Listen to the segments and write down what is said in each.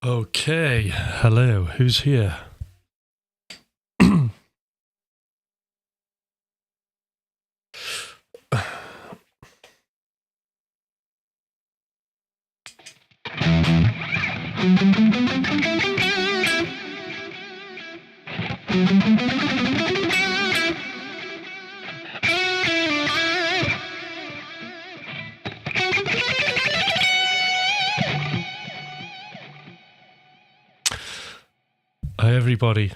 Okay, hello, who's here? Hi, everybody.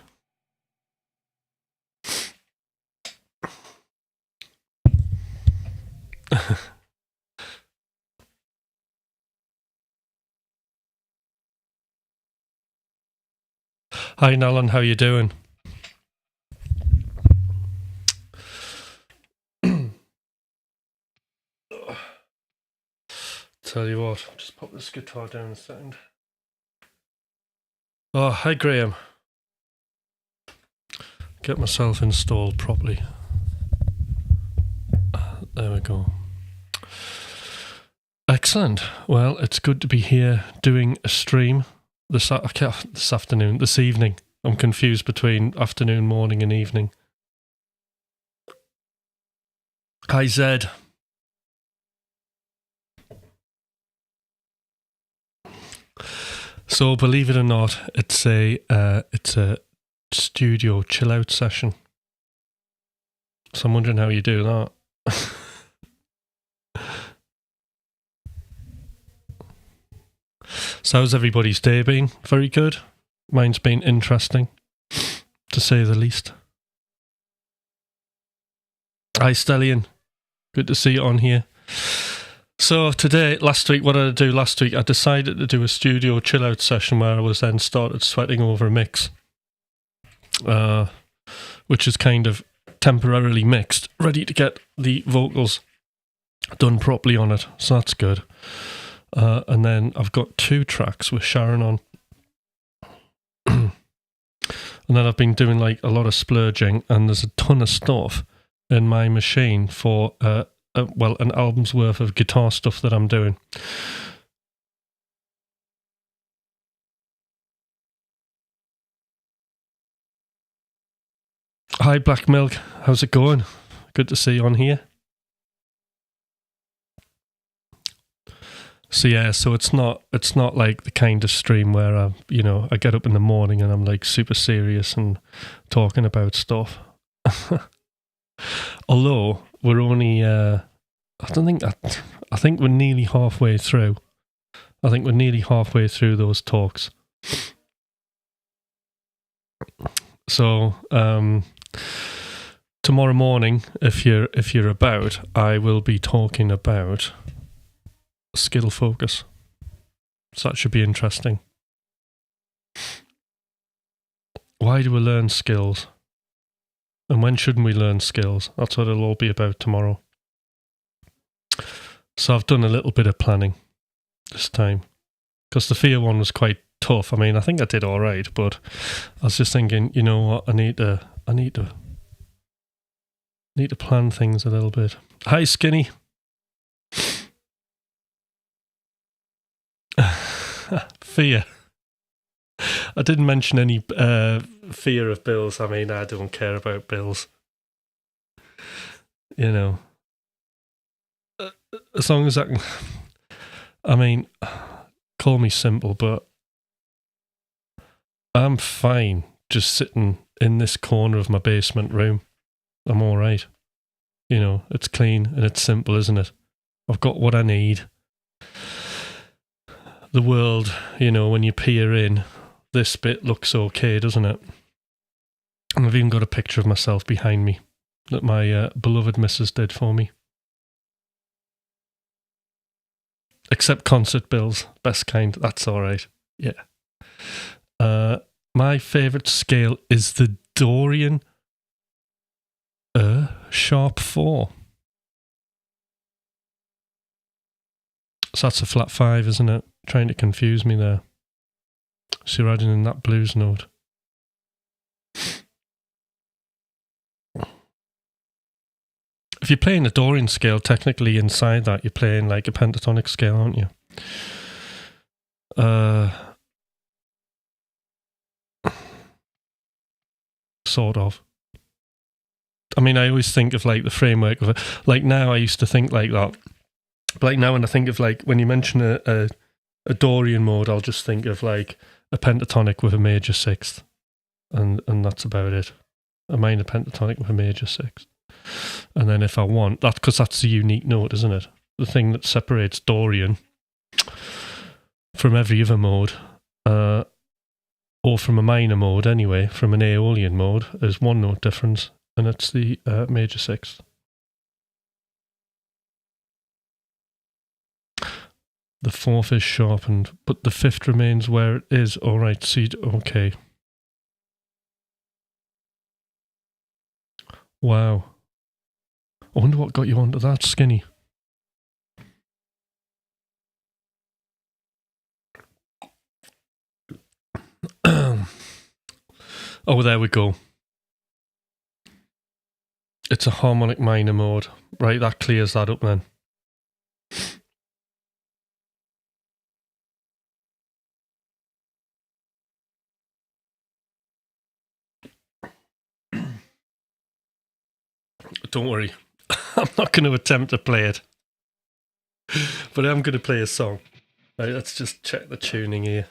Hi, Nalan, how you doing? Tell you what, I'll just pop this guitar down a second. Oh, hi, Graham. Get myself installed properly. There we go. Excellent. Well, it's good to be here doing a stream this evening. I'm confused between afternoon, morning and evening. Hi, Zed. So, believe it or not, it's a studio chill out session. So I'm wondering how you do that. So how's everybody's day been? Very good. Mine's been interesting, to say the least. Hi, Stellian. Good to see you on here. So what did I do last week? I decided to do a studio chill out session where I was then started sweating over a mix, which is kind of temporarily mixed, ready to get the vocals done properly on it. So that's good. And then I've got 2 tracks with Sharon on. And then I've been doing like a lot of splurging, and there's a ton of stuff in my machine for an album's worth of guitar stuff that I'm doing. Hi, Black Milk. How's it going? Good to see you on here. So yeah, so it's not like the kind of stream where I get up in the morning and I'm like super serious and talking about stuff. Although we're only, I think we're nearly halfway through. I think we're nearly halfway through those talks. So tomorrow morning, if you're about, I will be talking about skill focus. So that should be interesting. Why do we learn skills? And when shouldn't we learn skills? That's what it'll all be about tomorrow. So I've done a little bit of planning this time, because the fear one was quite tough. I mean, I think I did all right, but I was just thinking, you know what, I need to plan things a little bit. Hi, Skinny. Fear. I didn't mention any fear of bills. I mean, I don't care about bills. You know, as long as I can. I mean, call me simple, but I'm fine just sitting in this corner of my basement room. I'm all right. You know, it's clean and it's simple, isn't it? I've got what I need. The world, you know, when you peer in, this bit looks okay, doesn't it? And I've even got a picture of myself behind me that my beloved missus did for me. Except concert bills, best kind, that's all right. Yeah. My favourite scale is the Dorian Sharp 4. So that's a flat 5, isn't it? Trying to confuse me there. So you're adding in that blues note. If you're playing a Dorian scale, technically inside that you're playing like a pentatonic scale, aren't you? sort of. I mean, I always think of like the framework of it. Like now, I used to think like that. But like now, when I think of like when you mention a Dorian mode, I'll just think of like a pentatonic with a major sixth, and that's about it. A minor pentatonic with a major sixth, and then if I want that, because that's the unique note, isn't it? The thing that separates Dorian from every other mode, or from a minor mode anyway, from an Aeolian mode, is one note difference, and it's the major sixth. The fourth is sharpened, but the fifth remains where it is. All right, see, okay. Wow. I wonder what got you onto that, Skinny. Oh, there we go. It's a harmonic minor mode. Right, that clears that up then. Don't worry. I'm not going to attempt to play it. But I'm going to play a song. Right, let's just check the tuning here.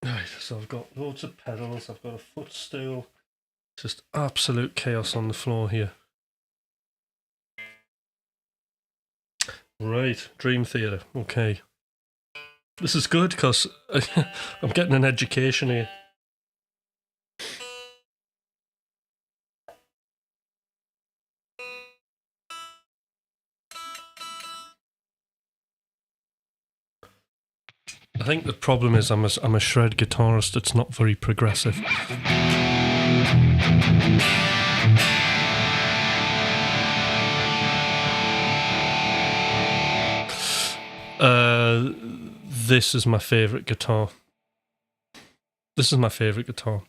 Right, so I've got loads of pedals, I've got a footstool. Just absolute chaos on the floor here. Right, Dream Theater, okay. This is good because I'm getting an education here. I think the problem is I'm a shred guitarist. It's not very progressive. This is my favourite guitar. This is my favourite guitar.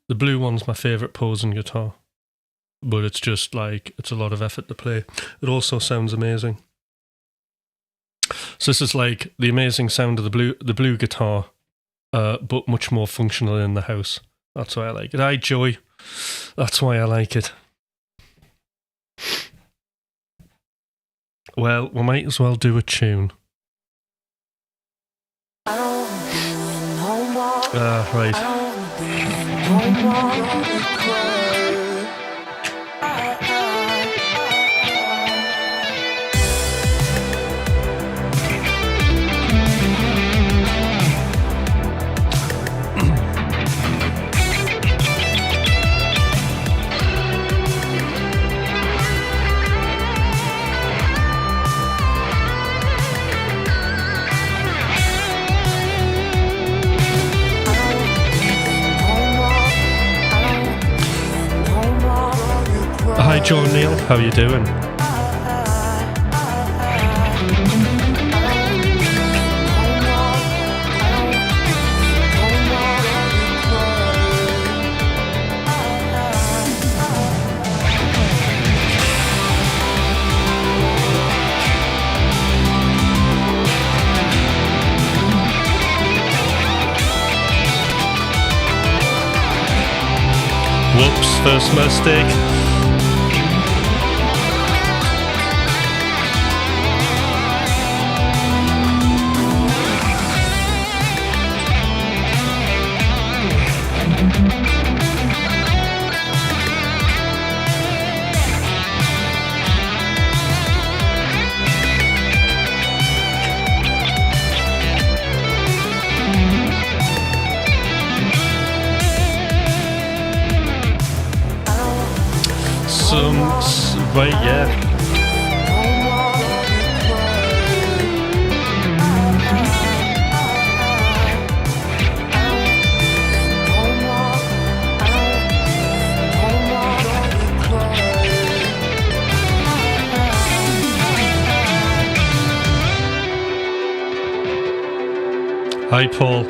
The blue one's my favourite Posen guitar. But it's just like, it's a lot of effort to play. It also sounds amazing. So this is like the amazing sound of the blue guitar, but much more functional in the house. That's why I like it. Hi, Joy. That's why I like it. Well, we might as well do a tune. Right. Hi, John Neal. How you doing? Whoops, first mistake. Right, yeah. Hi, Paul.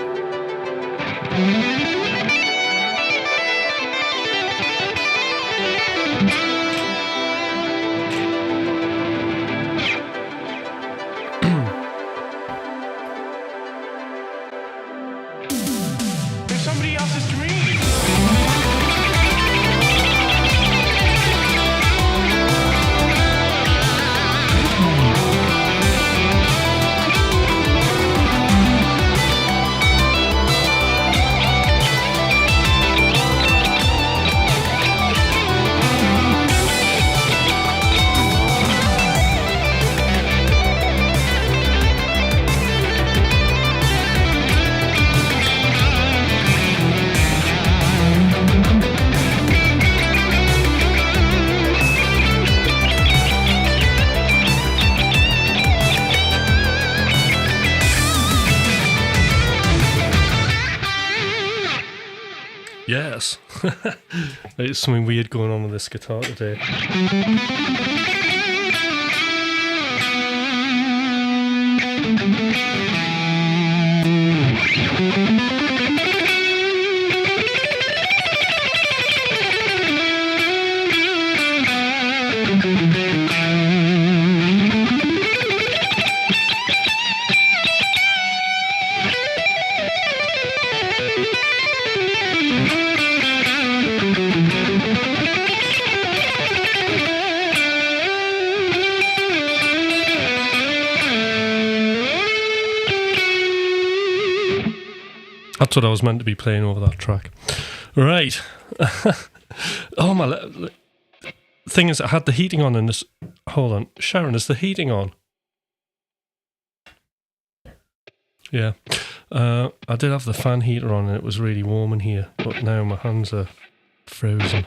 There's something weird going on with this guitar today. That's what I was meant to be playing over that track. Right. Oh, my... Thing is, I had the heating on in this... Hold on. Sharon, is the heating on? Yeah. I did have the fan heater on and it was really warm in here, but now my hands are frozen.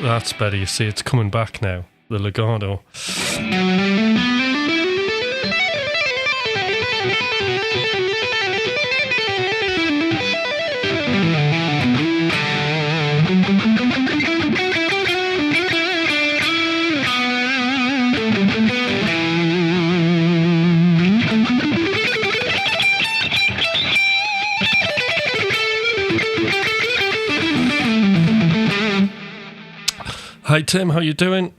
That's better. You see, it's coming back now. The legato. Hi Tim, how you doing?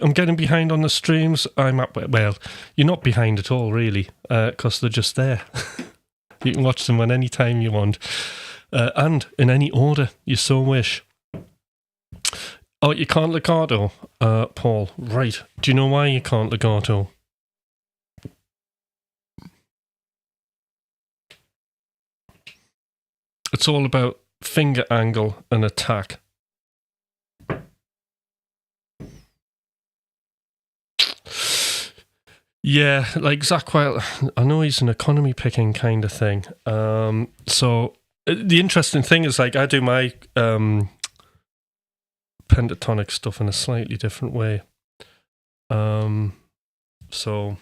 I'm getting behind on the streams. Well, you're not behind at all, really, because they're just there. You can watch them on any time you want, and in any order you so wish. Oh, you can't legato, Paul. Right. Do you know why you can't legato? It's all about finger angle and attack. Yeah, like Zakk Wylde, I know he's an economy picking kind of thing. So the interesting thing is, like, I do my pentatonic stuff in a slightly different way. So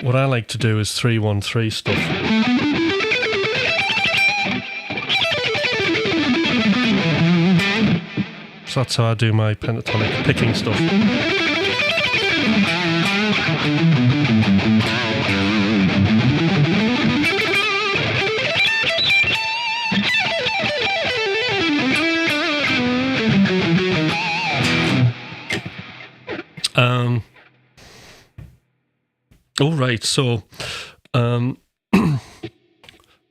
what I like to do is 3-1-3 stuff. So that's how I do my pentatonic picking stuff. All right, so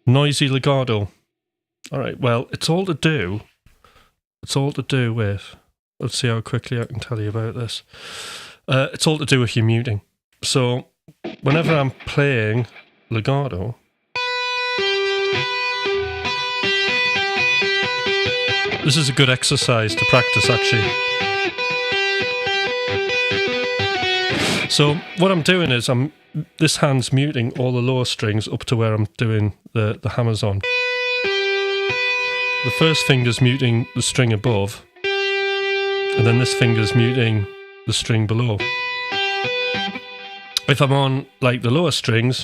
noisy legato. All right, well, it's all to do with, let's see how quickly I can tell you about this. It's all to do with your muting. So whenever I'm playing legato, this is a good exercise to practice, actually. So what I'm doing is this hand's muting all the lower strings up to where I'm doing the hammers on. The first finger's muting the string above, and then this finger's muting the string below. If I'm on, like, the lower strings,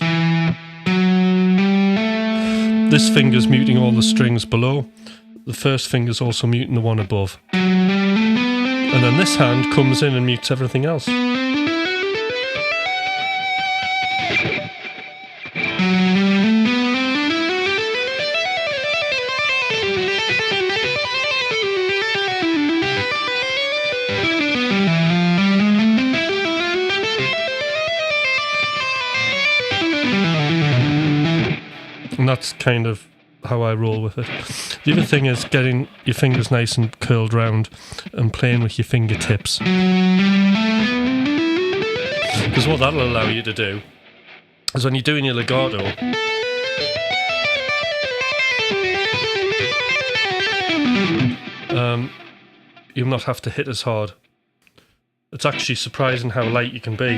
this finger's muting all the strings below, the first finger's also muting the one above. And then this hand comes in and mutes everything else. And that's kind of how I roll with it. The other thing is getting your fingers nice and curled round and playing with your fingertips. Because what that'll allow you to do is when you're doing your legato, you'll not have to hit as hard. It's actually surprising how light you can be.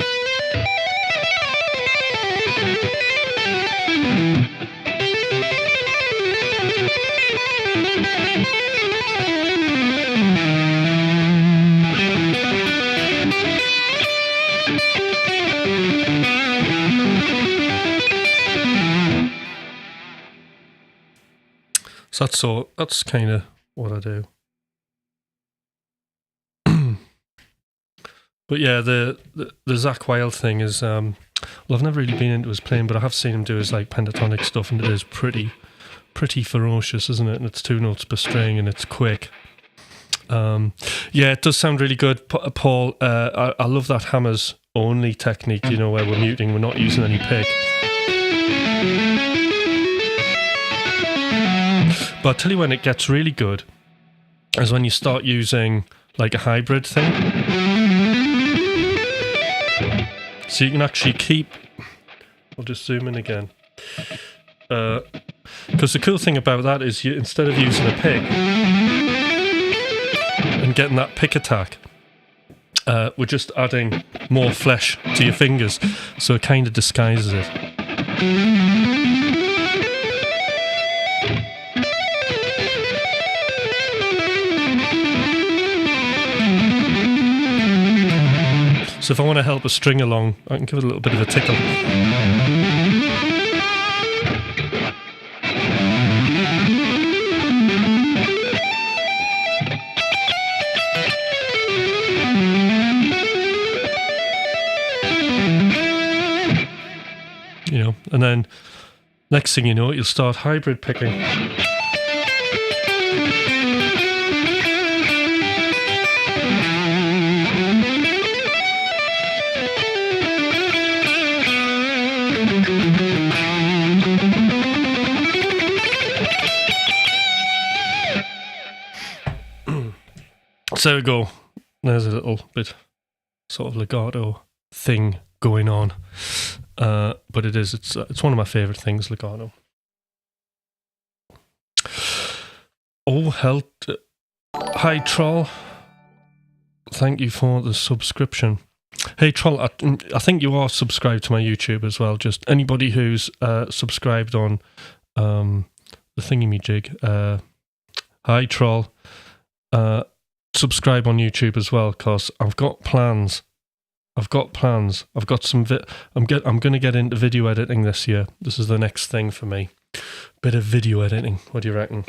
So that's kind of what I do. But yeah, the Zakk Wylde thing is, well, I've never really been into his playing, but I have seen him do his like pentatonic stuff, and it is pretty ferocious, isn't it? And it's 2 notes per string, and it's quick. Yeah, it does sound really good, Paul. I love that hammers only technique, you know, where we're muting, we're not using any pick. But I'll tell you when it gets really good is when you start using like a hybrid thing. So you can actually keep... I'll just zoom in again. Because the cool thing about that is you, instead of using a pick and getting that pick attack, we're just adding more flesh to your fingers. So it kind of disguises it. So if I want to help a string along, I can give it a little bit of a tickle. You know, and then next thing you know, you'll start hybrid picking. So there we go. There's a little bit sort of legato thing going on. But it's one of my favourite things, legato. Oh, hell. Hi, Troll. Thank you for the subscription. Hey, Troll, I think you are subscribed to my YouTube as well. Just anybody who's subscribed on the thingy-me-jig. Hi, Troll. Subscribe on YouTube as well, because I've got plans. I've got some. I'm going to get into video editing this year. This is the next thing for me. Bit of video editing. What do you reckon?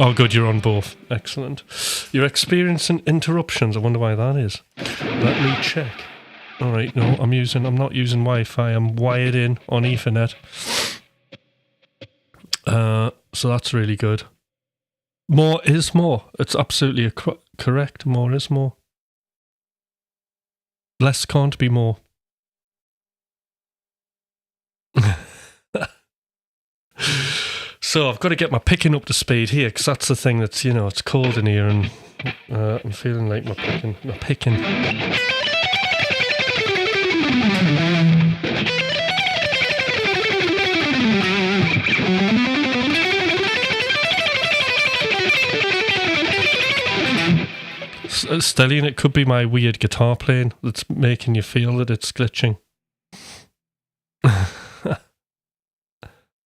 Oh, good, you're on both. Excellent. You're experiencing interruptions. I wonder why that is. Let me check. All right, no, I'm not using Wi-Fi. I'm wired in on Ethernet. So that's really good. More is more. It's absolutely correct. More is more. Less can't be more. So I've got to get my picking up to speed here, because that's the thing that's, you know, it's cold in here, and I'm feeling like my picking. Stellian, it could be my weird guitar playing that's making you feel that it's glitching.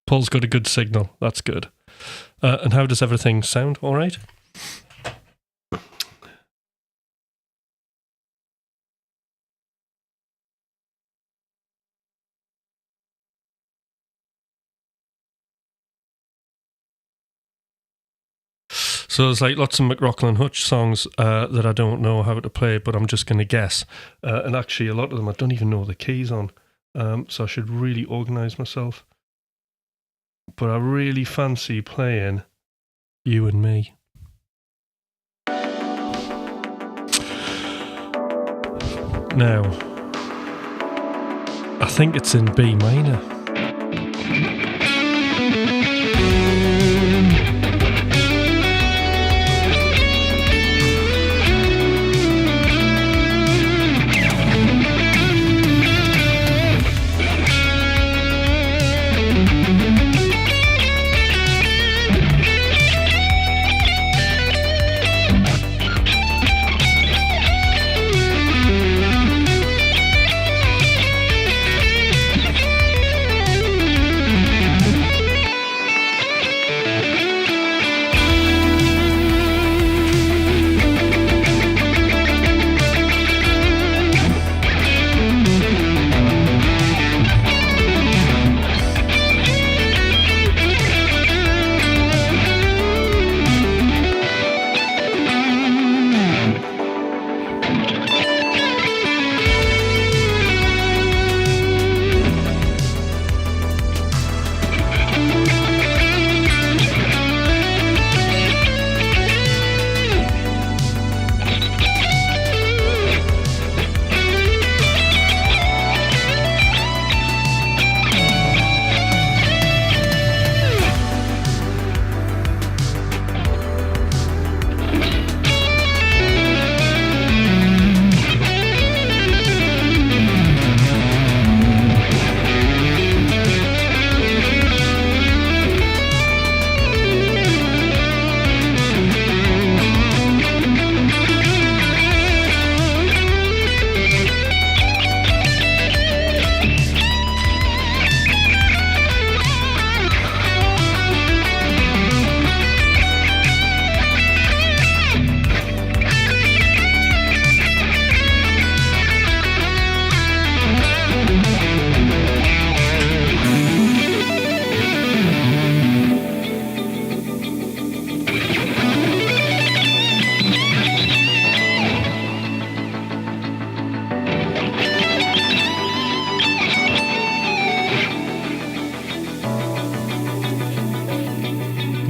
Paul's got a good signal. That's good. And how does everything sound? All right? So there's like lots of McLaughlin Hutch songs that I don't know how to play, but I'm just going to guess. And actually, a lot of them I don't even know the keys on. So I should really organise myself. But I really fancy playing You and Me. Now, I think it's in B minor.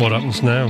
What happens now?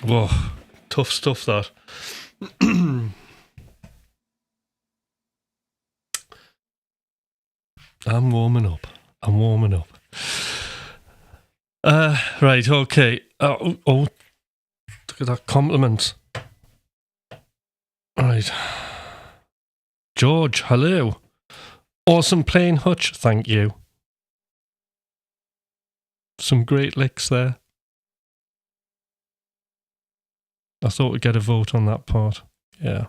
Whoa, tough stuff that. I'm warming up. Right, okay. Oh, look at that compliment. Right. George, hello. Awesome playing Hutch, thank you. Some great licks there. I thought we'd get a vote on that part. Yeah.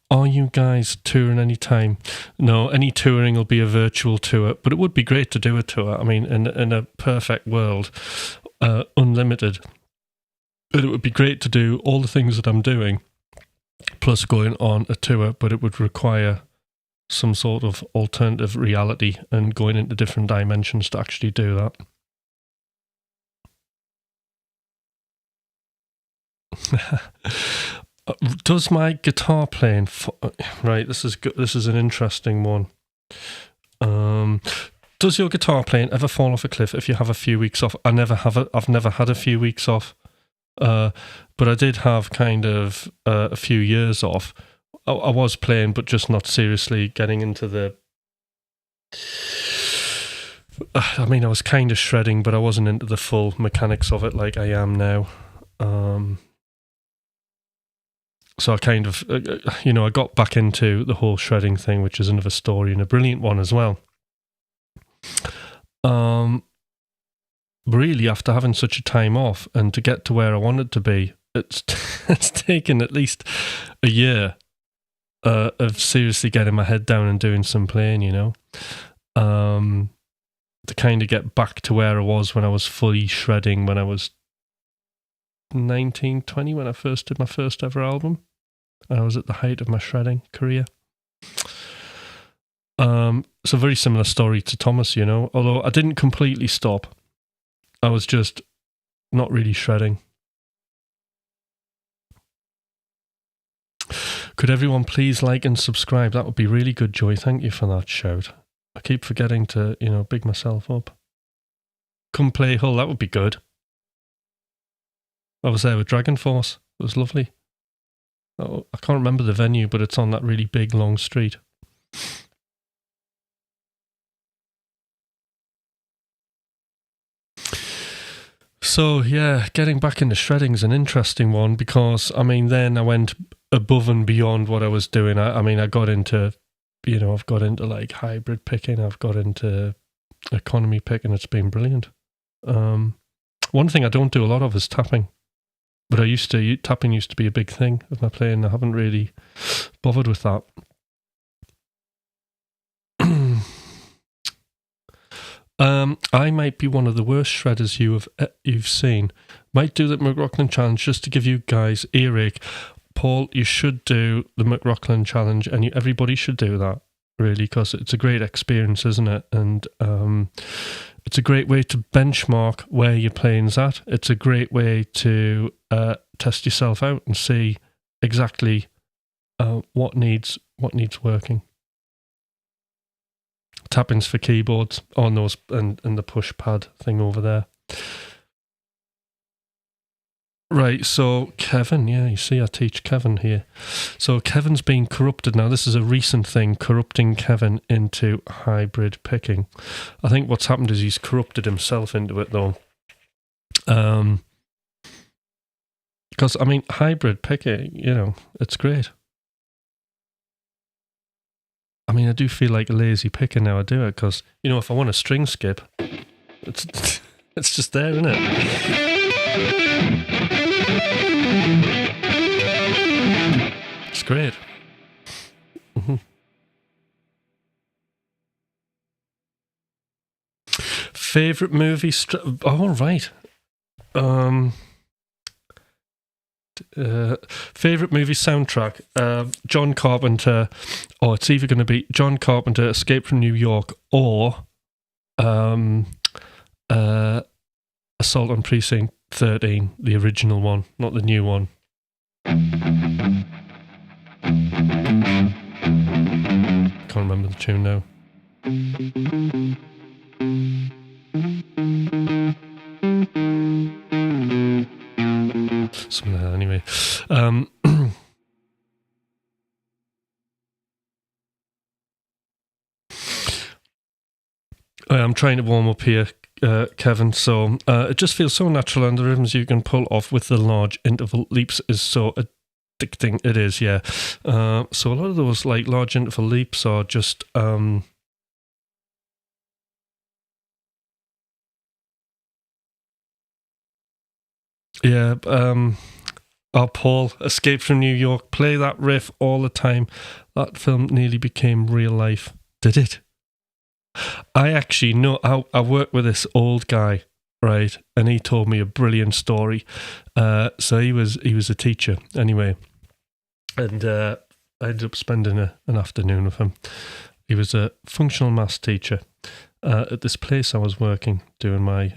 Are you guys touring any time? No, any touring will be a virtual tour, but it would be great to do a tour. I mean, in a perfect world, unlimited. But it would be great to do all the things that I'm doing, plus going on a tour, but it would require some sort of alternative reality and going into different dimensions to actually do that. Does my guitar playing right? This is an interesting one. Does your guitar playing ever fall off a cliff if you have a few weeks off? I've never had a few weeks off, but I did have kind of a few years off. I was playing, but just not seriously getting into the. I mean, I was kind of shredding, but I wasn't into the full mechanics of it like I am now. So I kind of, I got back into the whole shredding thing, which is another story and a brilliant one as well. Really, after having such a time off and to get to where I wanted to be, it's taken at least a year of seriously getting my head down and doing some playing, to kind of get back to where I was when I was fully shredding when I was 19, 20, when I first did my first ever album. I was at the height of my shredding career. It's a very similar story to Thomas, although I didn't completely stop. I was just not really shredding. Could everyone please like and subscribe? That would be really good, Joy. Thank you for that shout. I keep forgetting to, big myself up. Come play Hull, that would be good. I was there with Dragon Force. It was lovely. Oh, I can't remember the venue, but it's on that really big, long street. So, yeah, getting back into shredding is an interesting one because, then I went above and beyond what I was doing. I got into, I've got into like hybrid picking. I've got into economy picking. It's been brilliant. One thing I don't do a lot of is tapping. But tapping used to be a big thing of my playing. I haven't really bothered with that. I might be one of the worst shredders you've seen. Might do the McRockland Challenge just to give you guys earache. Paul, you should do the McRockland Challenge, and everybody should do that, really, because it's a great experience, isn't it? And It's a great way to benchmark where your playing's at. It's a great way to test yourself out and see exactly what needs working. Tappings for keyboards on those and the push pad thing over there. Right, so Kevin, yeah, you see I teach Kevin here. So Kevin's been corrupted now. This is a recent thing, corrupting Kevin into hybrid picking. I think what's happened is he's corrupted himself into it though. Because, I mean, hybrid picking, it's great. I mean, I do feel like a lazy picker now I do it because, if I want a string skip, it's just there, isn't it? It's great. Mm-hmm. Favorite movie? Oh, right. Favorite movie soundtrack? John Carpenter. Oh, it's either going to be John Carpenter, Escape from New York, or Assault on Precinct 13, the original one, not the new one. Can't remember the tune now. Something like that, anyway. I'm trying to warm up here, Kevin. So it just feels so natural, and the rhythms you can pull off with the large interval leaps is so addicting. It is, yeah. So a lot of those like large interval leaps are just Paul, Escape from New York, play that riff all the time. That film nearly became real life. Did it? I actually know, I work with this old guy, right? And he told me a brilliant story. So he was a teacher anyway. And I ended up spending an afternoon with him. He was a functional maths teacher at this place I was working, doing my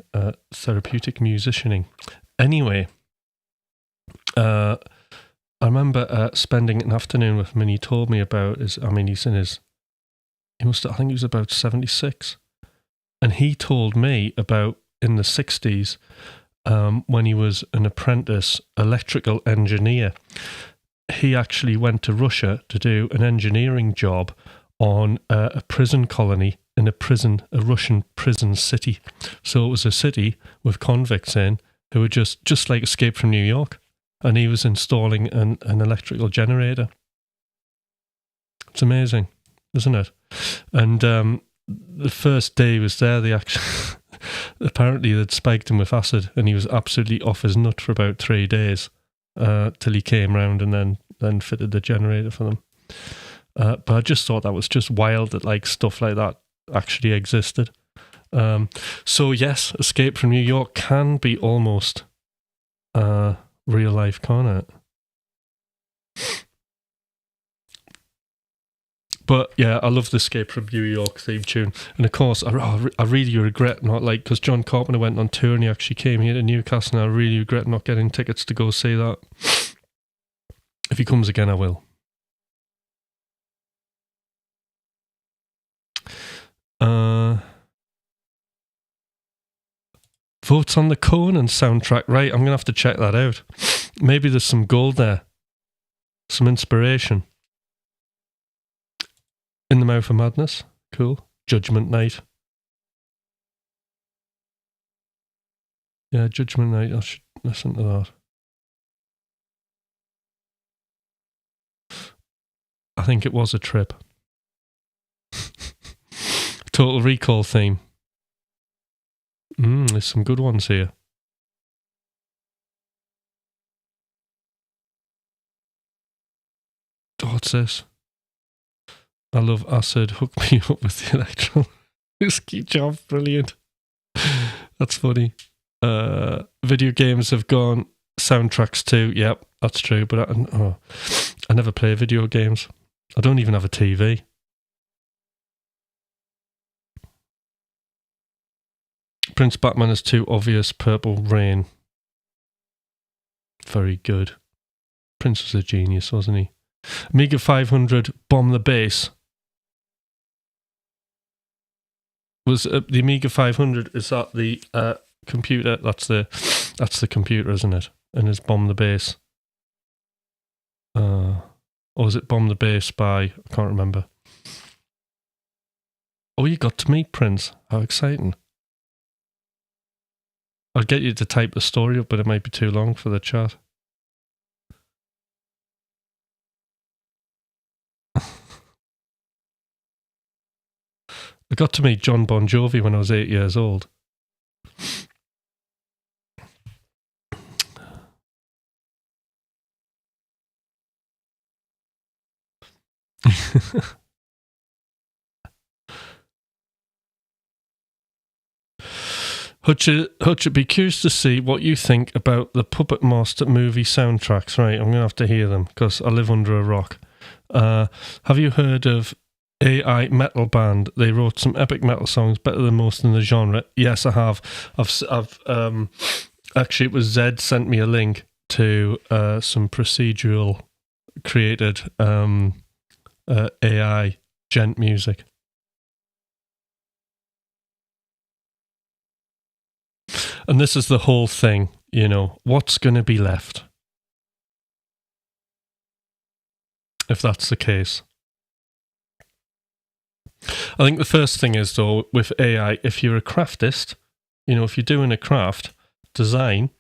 therapeutic musicianing. Anyway, I remember spending an afternoon with him, and he told me about I think he was about 76. And he told me about in the 60s when he was an apprentice electrical engineer. He actually went to Russia to do an engineering job on a prison colony in a Russian prison city. So it was a city with convicts in who were just like Escape from New York. And he was installing an electrical generator. It's amazing, isn't it? And the first day he was there, they actually apparently they'd spiked him with acid, and he was absolutely off his nut for about 3 days till he came round and then fitted the generator for them. But I just thought that was just wild that like stuff like that actually existed. So yes, Escape from New York can be almost real life, can't it? But yeah, I love the Escape from New York theme tune. And of course, I really regret not because John Carpenter went on tour and he actually came here to Newcastle, and I really regret not getting tickets to go see that. If he comes again, I will. Votes on the Conan soundtrack. Right, I'm going to have to check that out. Maybe there's some gold there. Some inspiration. In the Mouth of Madness. Cool. Judgment Night. Yeah, Judgment Night. I should listen to that. I think it was a trip. Total Recall theme. There's some good ones here. Oh, what's this? I love acid. Hook me up with the electro whiskey job. Brilliant. That's funny. Video games have gone soundtracks too. Yep, that's true. But I never play video games. I don't even have a TV. Prince Batman is too obvious. Purple Rain. Very good. Prince was a genius, wasn't he? Amiga 500 Bomb the Bass. Was the Amiga 500? Is that the computer? That's the computer, isn't it? And is Bomb the Bass? Or is it Bomb the Bass by? I can't remember. Oh, you got to meet Prince. How exciting! I'll get you to type the story up, but it might be too long for the chat. I got to meet John Bon Jovi when I was 8 years old. Hutch, I'd be curious to see what you think about the Puppet Master movie soundtracks. Right, I'm going to have to hear them because I live under a rock. Have you heard of AI Metal Band? They wrote some epic metal songs, better than most in the genre. Yes, I have. I've actually, it was Zed sent me a link to some procedural created AI gent music. And this is the whole thing, you know, what's going to be left if that's the case? I think the first thing is, though, with AI, if you're a craftist, you know, if you're doing a craft design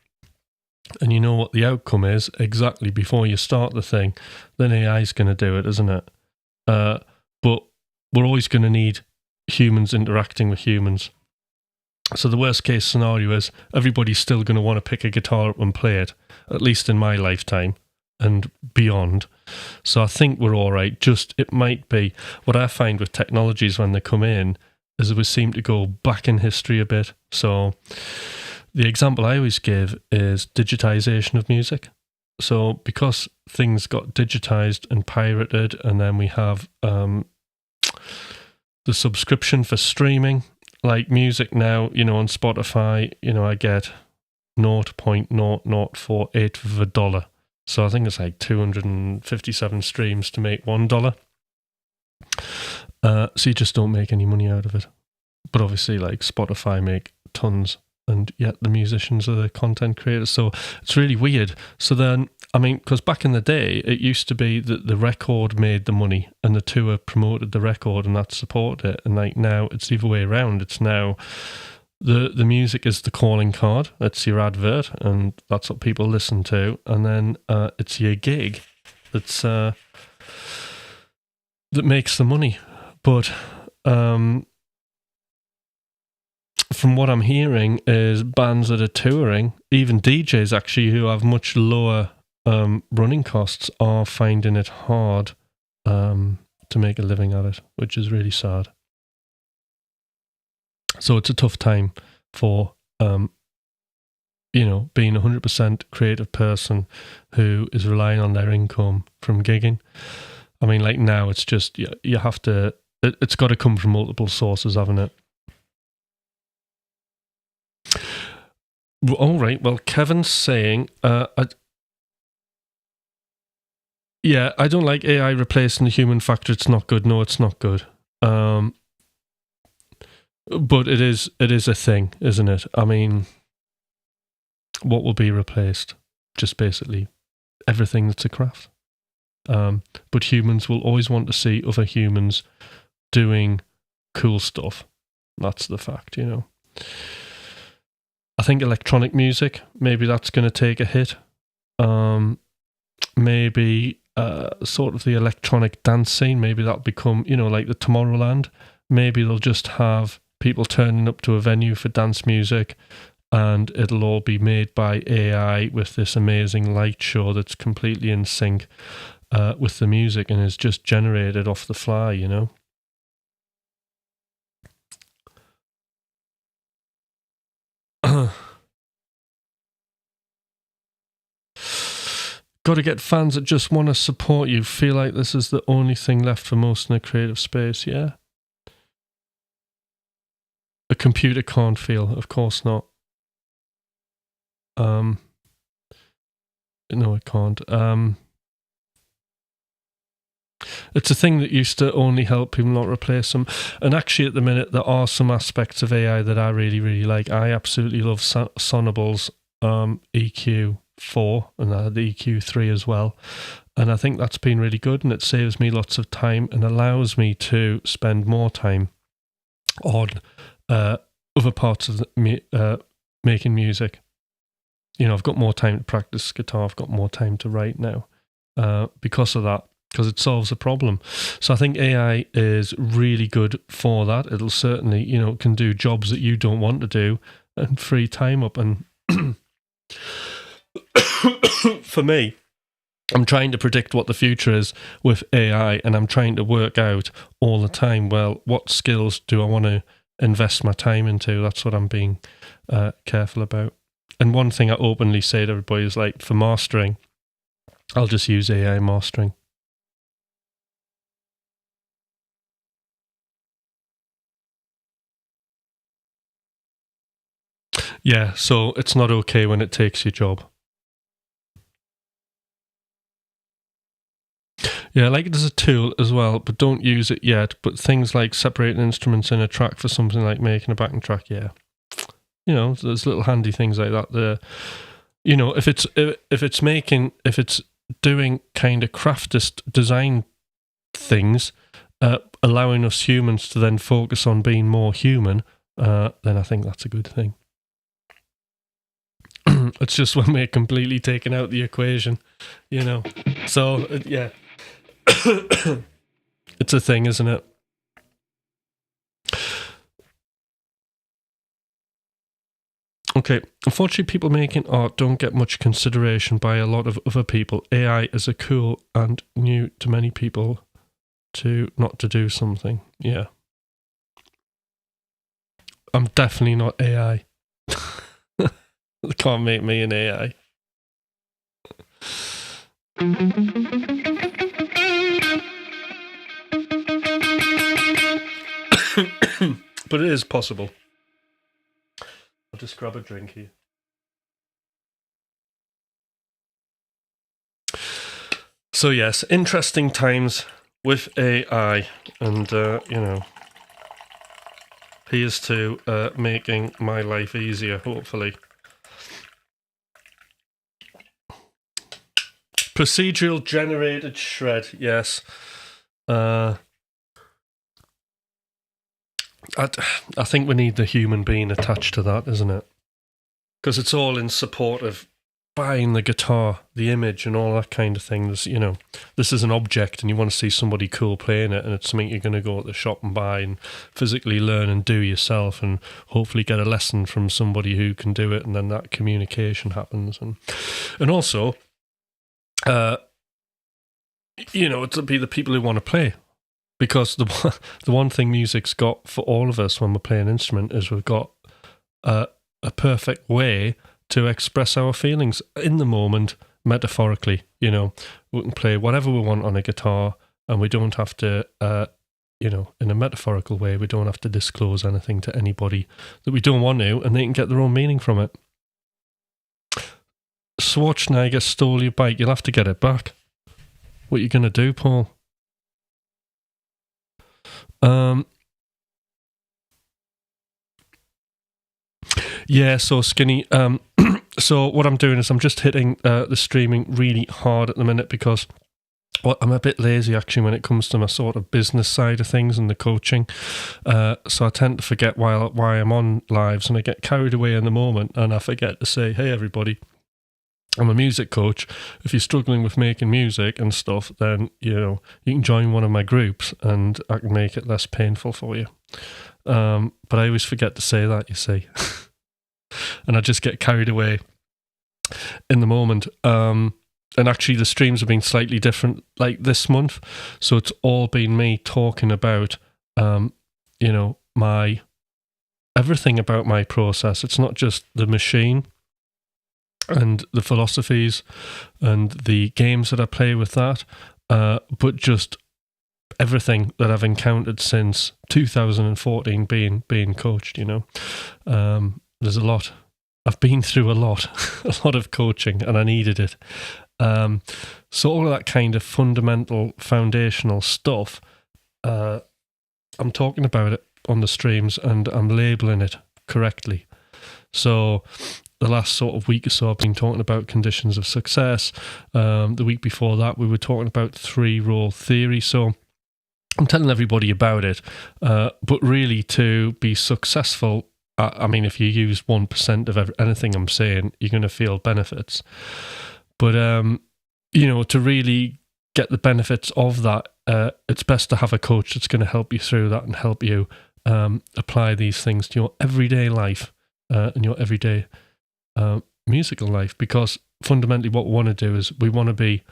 and you know what the outcome is exactly before you start the thing, then AI is going to do it, isn't it? But we're always going to need humans interacting with humans. So the worst case scenario is everybody's still going to want to pick a guitar up and play it, at least in my lifetime and beyond. So I think we're all right. Just, it might be, what I find with technologies when they come in is we seem to go back in history a bit. So the example I always give is digitization of music. So because things got digitized and pirated, and then we have the subscription for streaming, like music now, you know, on Spotify, you know, I get 0.0048 of a dollar. So I think it's like 257 streams to make $1. So you just don't make any money out of it. But obviously, like Spotify make tons, and yet the musicians are the content creators. So it's really weird. So then, I mean, because back in the day, it used to be that the record made the money and the tour promoted the record and that supported it. And like now, it's the other way around. It's now the music is the calling card. It's your advert, and that's what people listen to. And then it's your gig that's that makes the money. But from what I'm hearing is bands that are touring, even DJs actually who have much lower running costs, are finding it hard to make a living at it, which is really sad. So it's a tough time for, you know, being a 100% creative person who is relying on their income from gigging. I mean, like now it's just, you have to, it's got to come from multiple sources, haven't it? All right, well, Kevin's saying, I don't like AI replacing the human factor. It's not good. No, it's not good. But it is a thing, isn't it? I mean, what will be replaced? Just basically everything that's a craft. But humans will always want to see other humans doing cool stuff. That's the fact, you know. I think electronic music, maybe that's going to take a hit. Maybe sort of the electronic dance scene, maybe that'll become, you know, like the Tomorrowland. Maybe they'll just have people turning up to a venue for dance music, and it'll all be made by AI with this amazing light show that's completely in sync with the music and is just generated off the fly, you know. Got to get fans that just want to support you. Feel like this is the only thing left for most in a creative space, yeah. computer can't feel, of course not. No, it can't. It's a thing that used to only help people, not replace them. And actually, at the minute, there are some aspects of AI that I really, really like. I absolutely love Sonable's EQ4, and I had the EQ3 as well. And I think that's been really good, and it saves me lots of time and allows me to spend more time on other parts of making music. You know, I've got more time to practice guitar. I've got more time to write now because of that, because it solves a problem. So I think AI is really good for that. It'll certainly, you know, can do jobs that you don't want to do and free time up. And for me, I'm trying to predict what the future is with AI, and I'm trying to work out all the time, well, what skills do I want to invest my time into? That's what I'm being careful about. And one thing I openly say to everybody is, like, for mastering, I'll just use AI mastering. Yeah, so it's not okay when it takes your job. Yeah, like it as a tool as well, but don't use it yet. But things like separating instruments in a track for something like making a backing track, yeah. You know, there's little handy things like that there. You know, if it's doing kind of craftist design things, allowing us humans to then focus on being more human, then I think that's a good thing. It's just when we're completely taken out the equation, you know. So, yeah. It's a thing, isn't it? Okay, unfortunately, people making art don't get much consideration by a lot of other people. AI is a cool and new to many people to not to do something. Yeah. I'm definitely not AI. They can't make me an AI. But it is possible. I'll just grab a drink here. So yes, interesting times with AI, and you know, here's to making my life easier, hopefully. Procedural generated shred, yes. I think we need the human being attached to that, isn't it? Because it's all in support of buying the guitar, the image, and all that kind of thing. There's, you know, this is an object, and you want to see somebody cool playing it, and it's something you're going to go to the shop and buy and physically learn and do yourself, and hopefully get a lesson from somebody who can do it, and then that communication happens, and also, you know, it'll be the people who want to play. Because the one thing music's got for all of us when we play an instrument is we've got a perfect way to express our feelings in the moment, metaphorically. You know, we can play whatever we want on a guitar, and we don't have to, you know, in a metaphorical way, we don't have to disclose anything to anybody that we don't want to, and they can get their own meaning from it. Schwarzenegger stole your bike, you'll have to get it back. What are you going to do, Paul? Yeah, so Skinny. So what I'm doing is I'm just hitting the streaming really hard at the minute because I'm a bit lazy actually when it comes to my sort of business side of things and the coaching. So I tend to forget why I'm on lives, and I get carried away in the moment, and I forget to say, hey everybody, I'm a music coach. If you're struggling with making music and stuff, then, you know, you can join one of my groups and I can make it less painful for you. But I always forget to say that, you see. And I just get carried away in the moment. And actually the streams have been slightly different like this month. So it's all been me talking about, you know, everything about my process. It's not just the machine and the philosophies and the games that I play with that, but just everything that I've encountered since 2014 being coached, there's a lot. I've been through a lot of coaching, and I needed it. So all of that kind of fundamental, foundational stuff, I'm talking about it on the streams, and I'm labeling it correctly. So the last sort of week or so, I've been talking about conditions of success. The week before that, we were talking about 3-role theory. So I'm telling everybody about it, but really to be successful, I mean, if you use 1% of anything I'm saying, you're going to feel benefits. But, to really get the benefits of that, it's best to have a coach that's going to help you through that and help you apply these things to your everyday life and your everyday musical life. Because fundamentally what we want to do is we want to be,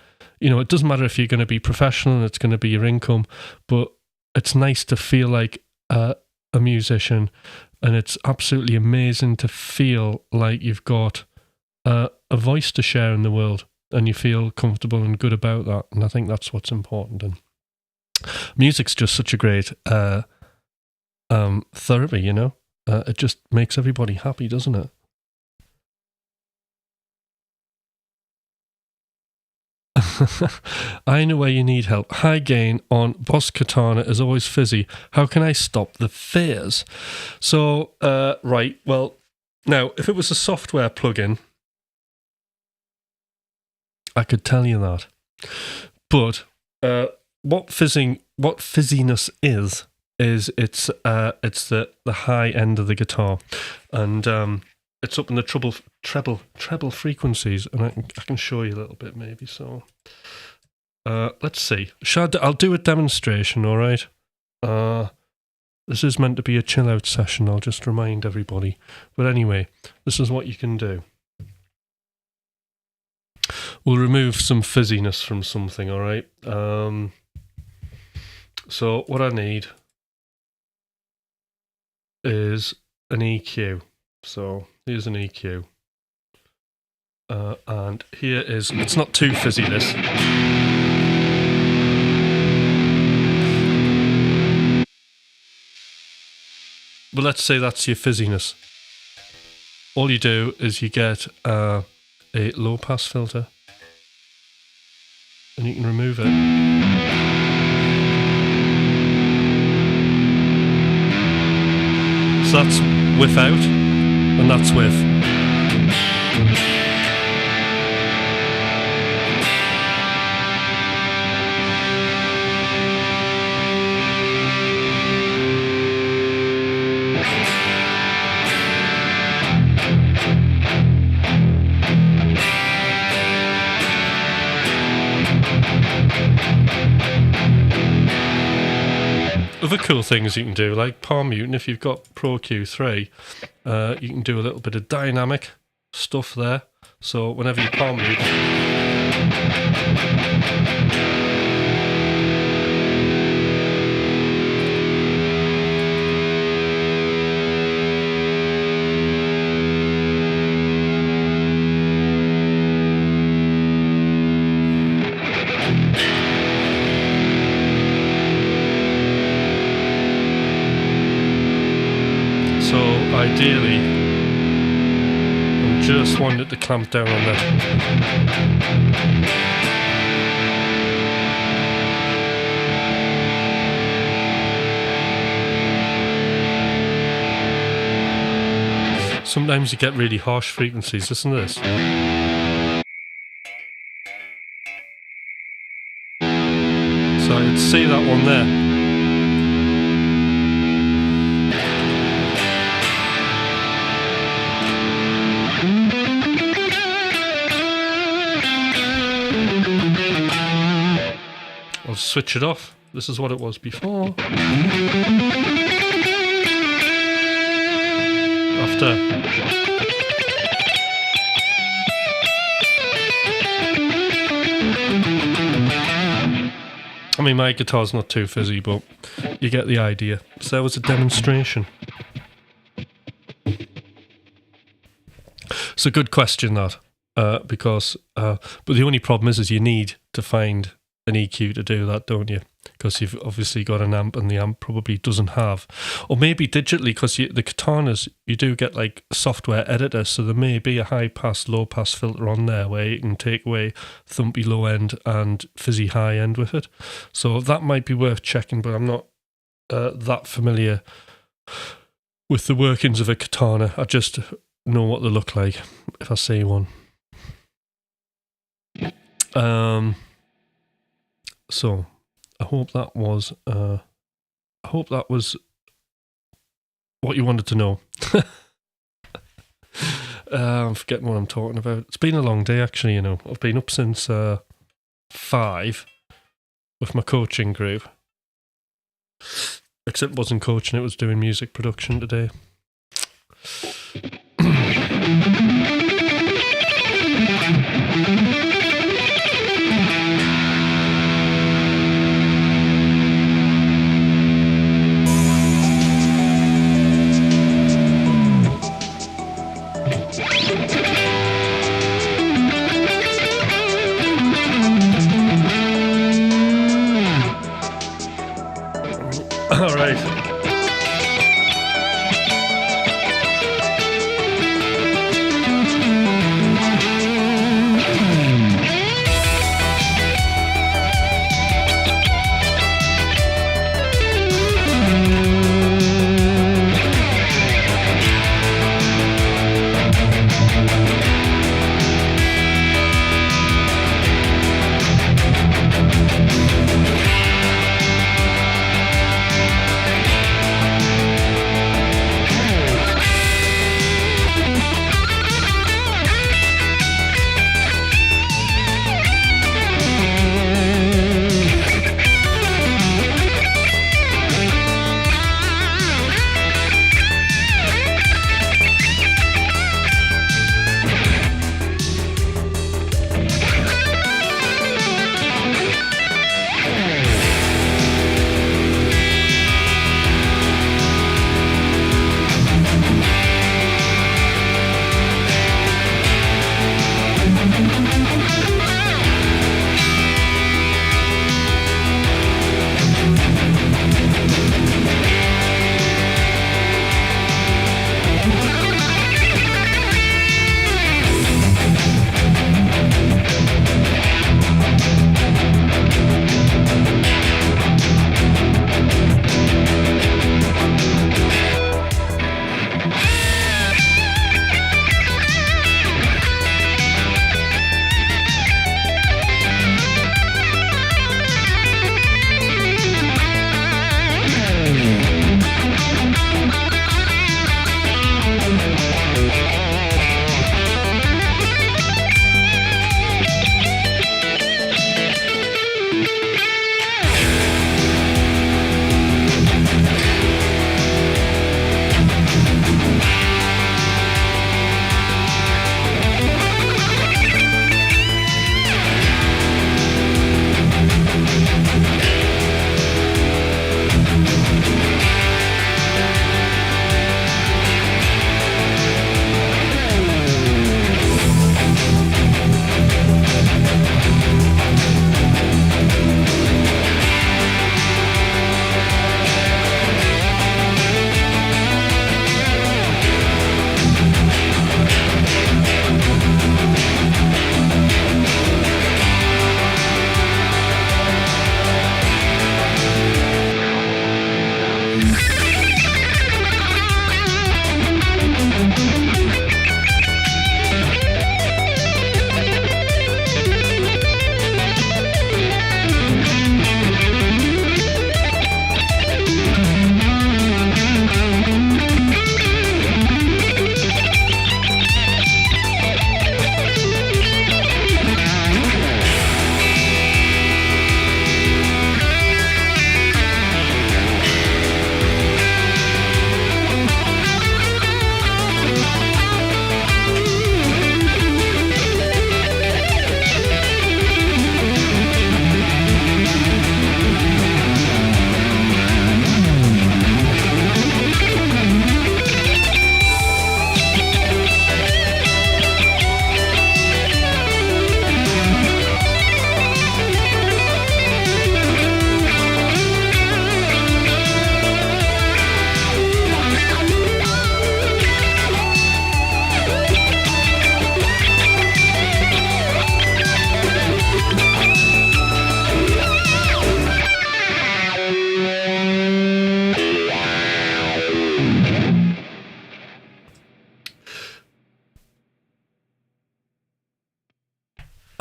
it doesn't matter if you're going to be professional and it's going to be your income, but it's nice to feel like a musician, and it's absolutely amazing to feel like you've got a voice to share in the world, and you feel comfortable and good about that. And I think that's what's important. And music's just such a great therapy, it just makes everybody happy, doesn't it? I know where you need help. High gain on Boss Katana is always fizzy. How can I stop the fizz? So, right, well, now, if it was a software plugin, I could tell you that. But what fizziness is it's the high end of the guitar, and it's up in the treble frequencies, and I can show you a little bit maybe. So let's see. I'll do a demonstration, all right? This is meant to be a chill out session, I'll just remind everybody. But anyway, this is what you can do. We'll remove some fizziness from something, all right? So what I need is an EQ. So here's an EQ. And here is, it's not too fizzy, this. But let's say that's your fizziness. All you do is you get a low pass filter, and you can remove it. So that's without, and that's with. Other cool things you can do, like Palm Muting, if you've got Pro Q3, you can do a little bit of dynamic stuff there. So whenever you palm mute, ideally, I just wanted to clamp down on that. Sometimes you get really harsh frequencies, listen to this. So I can see that one there. I'll switch it off. This is what it was before. After. I mean, my guitar's not too fizzy, but you get the idea. So that was a demonstration. It's a good question, that. Because but the only problem is you need to find an EQ to do that, don't you? because you've obviously got an amp and the amp probably doesn't have. Or maybe digitally, because the Katanas, you do get like software editors, so there may be a high pass, low pass filter on there where you can take away thumpy low end and fizzy high end with it. So that might be worth checking, but I'm not that familiar with the workings of a Katana. I just know what they look like if I see one. So I hope that was what you wanted to know. I'm forgetting what I'm talking about. It's been a long day, actually. You know, I've been up since 5 with my coaching group. Except it wasn't coaching; it was doing music production today. All right.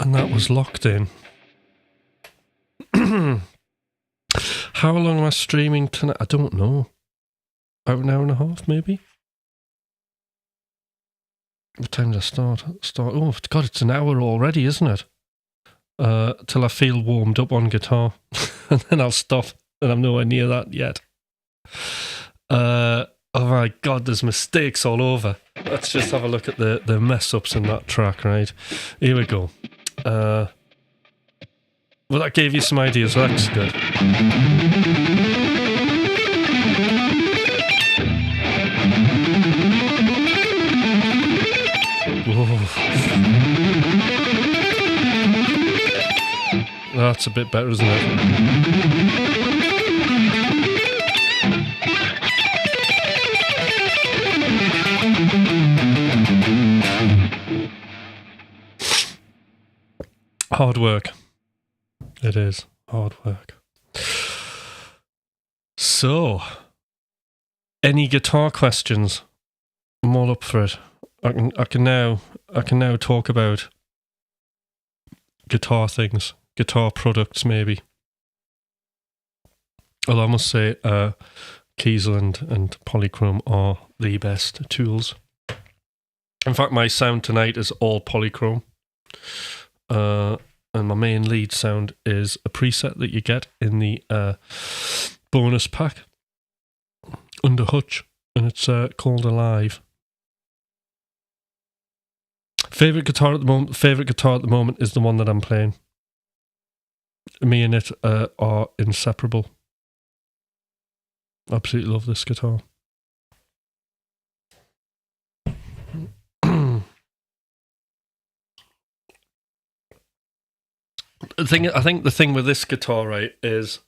And that was Locked In. How long am I streaming tonight? I don't know. About an hour and a half, maybe? What time did I start? Oh, God, it's an hour already, isn't it? Till I feel warmed up on guitar. And then I'll stop. And I'm nowhere near that yet. Oh my God, there's mistakes all over. Let's just have a look at the mess-ups in that track, right? Here we go. Well, that gave you some ideas, so that's good. Whoa. That's a bit better, isn't it? Hard work. It is hard work. So, any guitar questions? I'm all up for it. I can now talk about guitar things, guitar products maybe. Well, I must say, Kiesel and Polychrome are the best tools. In fact, my sound tonight is all Polychrome. And my main lead sound is a preset that you get in the bonus pack under Hutch, and it's called Alive. Favorite guitar at the moment is the one that I'm playing. Me and it are inseparable. Absolutely love this guitar. I think the thing with this guitar, right, is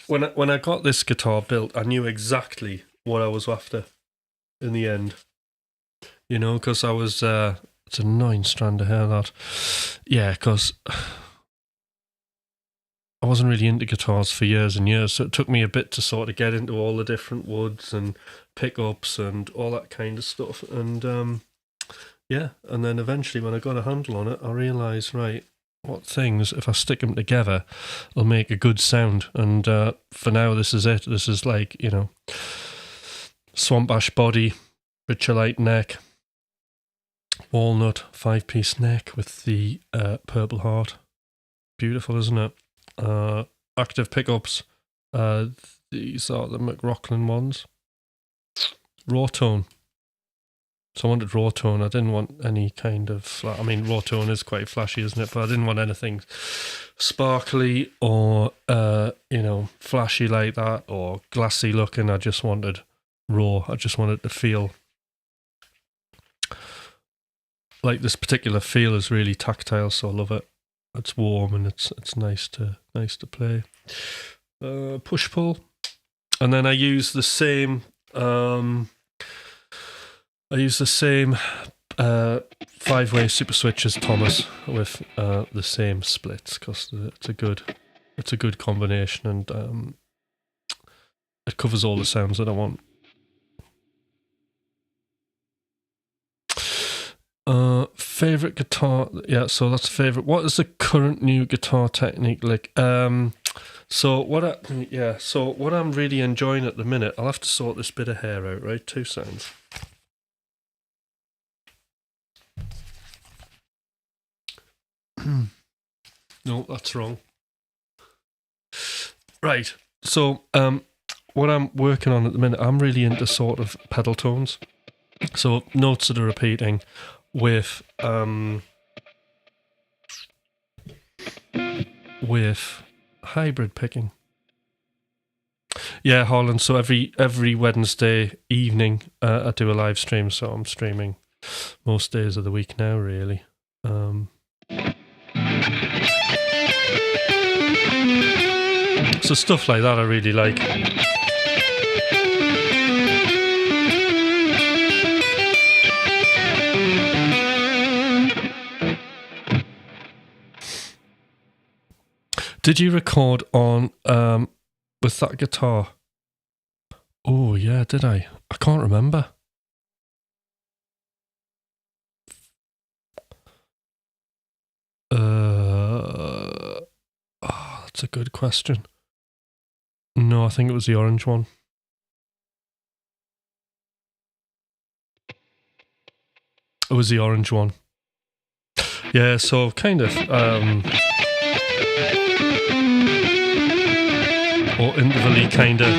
when I got this guitar built, I knew exactly what I was after in the end. You know, because I was it's an annoying strand of hair, that. Yeah, because I wasn't really into guitars for years and years, so it took me a bit to sort of get into all the different woods and pickups and all that kind of stuff. And yeah, and then eventually when I got a handle on it, I realised, right, what things, if I stick them together, will make a good sound. And for now, this is it. This is like, you know, Swamp Ash body, Richelite neck, walnut 5-piece neck with the purple heart. Beautiful, isn't it? Active pickups. These are the McLaughlin ones. Raw tone. So I wanted raw tone. I didn't want any kind of... I mean, raw tone is quite flashy, isn't it? But I didn't want anything sparkly or, you know, flashy like that or glassy looking. I just wanted raw. I just wanted to feel... like this particular feel is really tactile, so I love it. It's warm and it's nice to play. Push pull, and then I use the same. I use the same 5-way super switch as Thomas with the same splits because it's a good combination, and it covers all the sounds that I want. Favorite guitar, yeah, so that's favorite. What is the current new guitar technique like? So what I'm really enjoying at the minute, I'll have to sort this bit of hair out, right? 2 seconds. No, that's wrong. Right. So what I'm working on at the minute, I'm really into sort of pedal tones. So notes that are repeating with hybrid picking. Yeah, Holland. So every Wednesday evening I do a live stream, so I'm streaming most days of the week now, really. So stuff like that I really like. Did you record on with that guitar? Oh yeah, did I? I can't remember. That's a good question. No, I think it was the orange one. It was the orange one. Yeah, so kind of or intervally kind of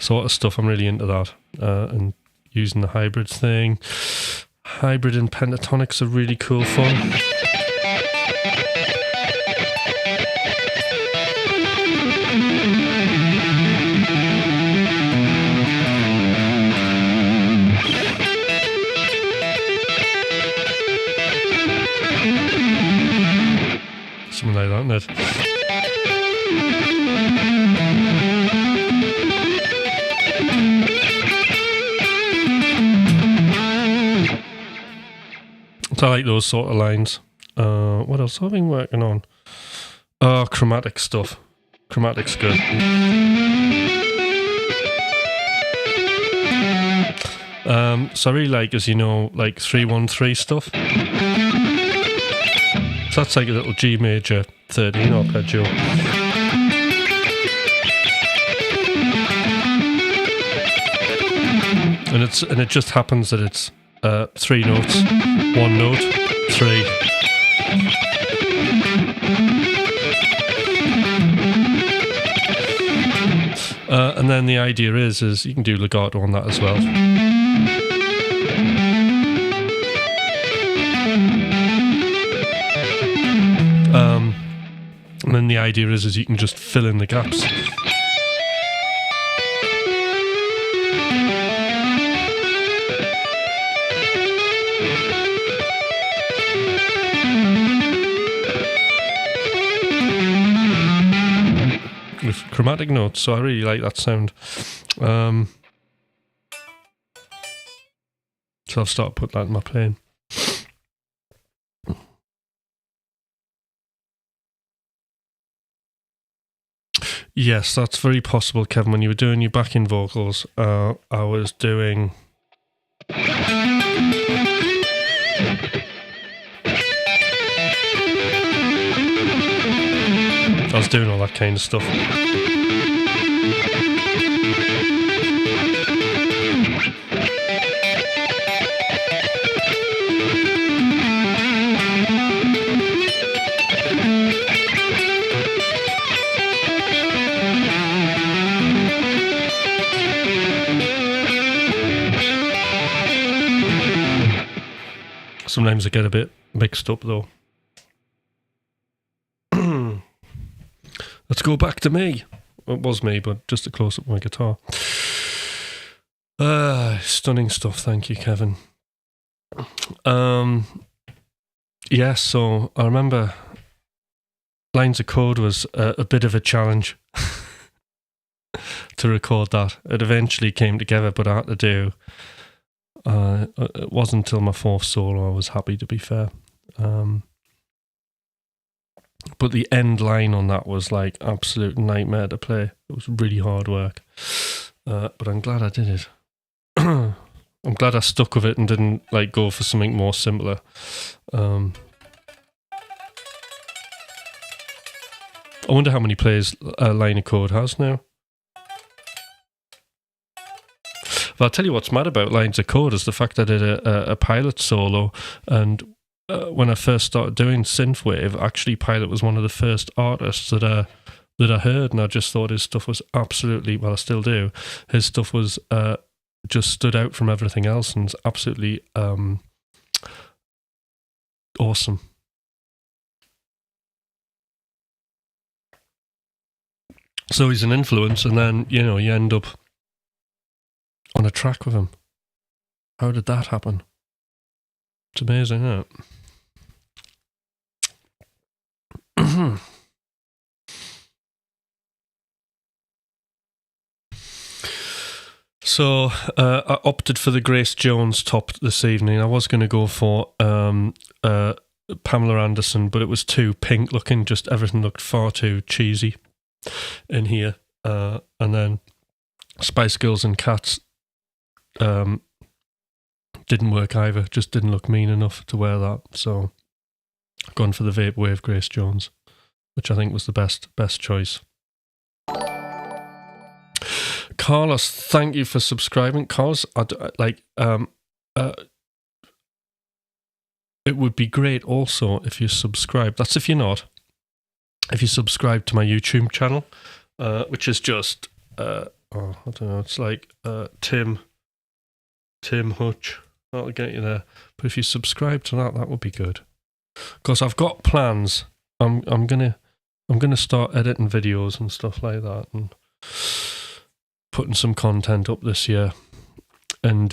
sort of stuff. I'm really into that, and using the hybrid thing. Hybrid and pentatonics are really cool fun. Something like that, isn't it? So I like those sort of lines. What else have I been working on? Chromatic stuff. Chromatic's good. So I really like, as you know, like 3-1-3 stuff. So that's like a little G major 13 arpeggio. And it just happens that it's 3 notes, 1 note, 3. And then the idea is you can do legato on that as well. And then the idea is you can just fill in the gaps. With chromatic notes, so I really like that sound. So I've started putting that in my playing. Yes, that's very possible, Kevin. When you were doing your backing vocals, I was doing... I was doing all that kind of stuff. Sometimes I get a bit mixed up though. Let's go back to me. It was me, but just a close-up of my guitar. Stunning stuff, thank you, Kevin. Yeah, so I remember Lines of Code was a bit of a challenge to record that. It eventually came together, but I had to do... it wasn't until my 4th solo I was happy, to be fair. But the end line on that was like absolute nightmare to play. It was really hard work. But I'm glad I did it. I'm glad I stuck with it and didn't like go for something more simpler. I wonder how many plays Line of Code has now. But I'll tell you what's mad about Lines of Code is the fact that I did a Pilot solo, and when I first started doing synthwave, actually Pilot was one of the first artists that I heard, and I just thought his stuff was absolutely, well, I still do, his stuff was just stood out from everything else and absolutely awesome. So he's an influence, and then, you know, you end up on a track with him. How did that happen? It's amazing, isn't it? So I opted for the Grace Jones top this evening. I was going to go for Pamela Anderson, but it was too pink looking. Just everything looked far too cheesy in here. And then Spice Girls and Cats Didn't work either. Just didn't look mean enough to wear that. So I've gone for the Vaporwave Grace Jones, which I think was the best choice. Carlos, thank you for subscribing. Carlos, it would be great also if you subscribe. That's if you're not. If you subscribe to my YouTube channel, which is just, I don't know, it's like Tim Hutch. That'll get you there. But if you subscribe to that would be good. Because I've got plans. I'm gonna start editing videos and stuff like that, and putting some content up this year, and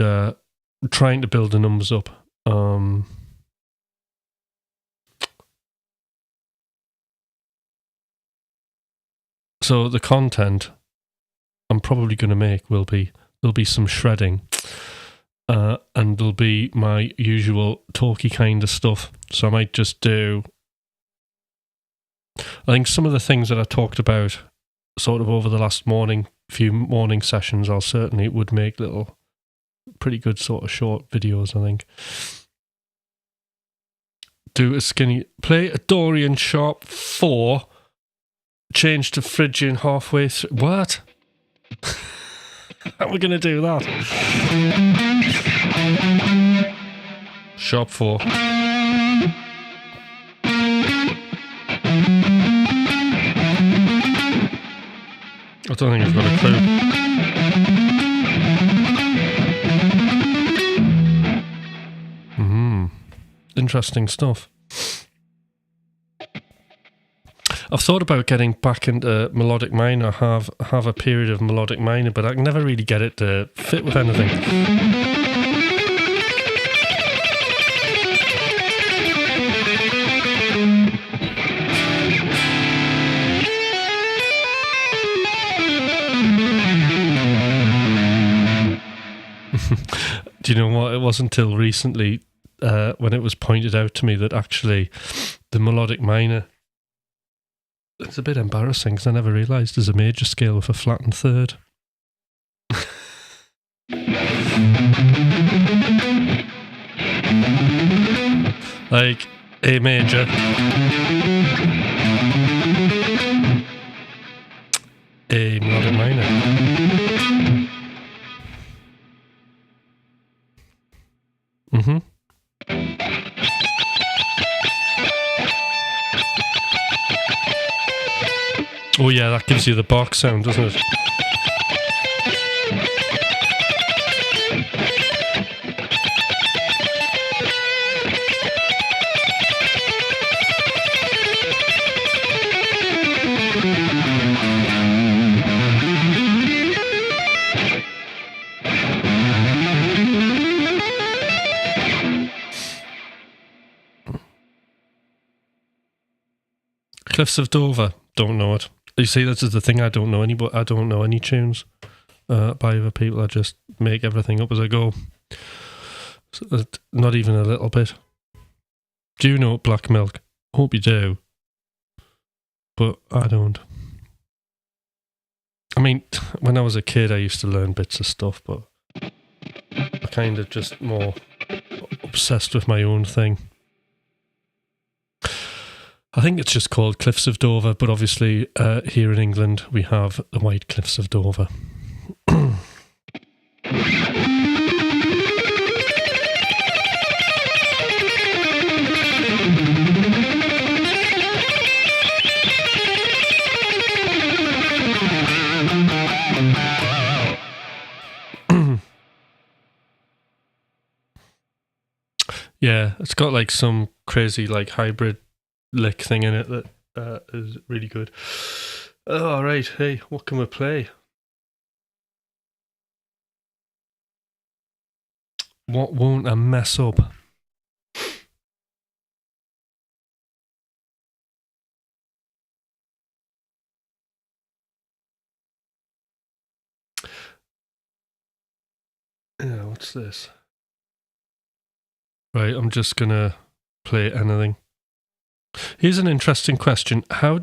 trying to build the numbers up. So the content I'm probably going to make there'll be some shredding, and there'll be my usual talky kind of stuff. So I might just do, I think some of the things that I talked about sort of over the last few morning sessions, I'll certainly would make little pretty good sort of short videos, I think. Do a skinny, play a Dorian Sharp 4, change to Phrygian halfway through. What? How are we going to do that? Sharp 4. I don't think I've got a clue. Interesting stuff. I've thought about getting back into melodic minor, have a period of melodic minor, but I can never really get it to fit with anything. Do you know what? It wasn't until recently when it was pointed out to me that actually the melodic minor, it's a bit embarrassing because I never realised there's a major scale with a flattened third. Like A major, A melodic minor. Oh yeah, that gives you the box sound, doesn't it? Cliffs of Dover, don't know it. You see, this is the thing, I don't know any tunes by other people. I just make everything up as I go. So, not even a little bit. Do you know Black Milk? Hope you do. But I don't. I mean, when I was a kid, I used to learn bits of stuff, but I kind of just more obsessed with my own thing. I think it's just called Cliffs of Dover, but obviously here in England we have the White Cliffs of Dover. Yeah, it's got like some crazy like hybrid lick thing in it that is really good. All right, hey, what can we play? What won't I mess up? Yeah, what's this? Right, I'm just gonna play anything. Here's an interesting question. How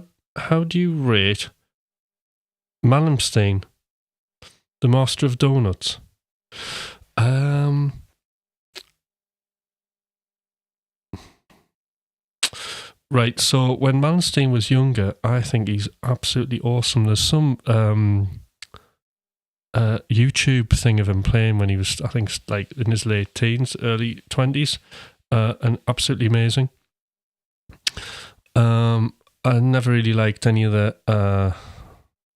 do you rate Malmsteen, the Master of Donuts? Right, so when Malmsteen was younger, I think he's absolutely awesome. There's some YouTube thing of him playing when he was, I think, like in his late teens, early 20s, and absolutely amazing. I never really liked any of the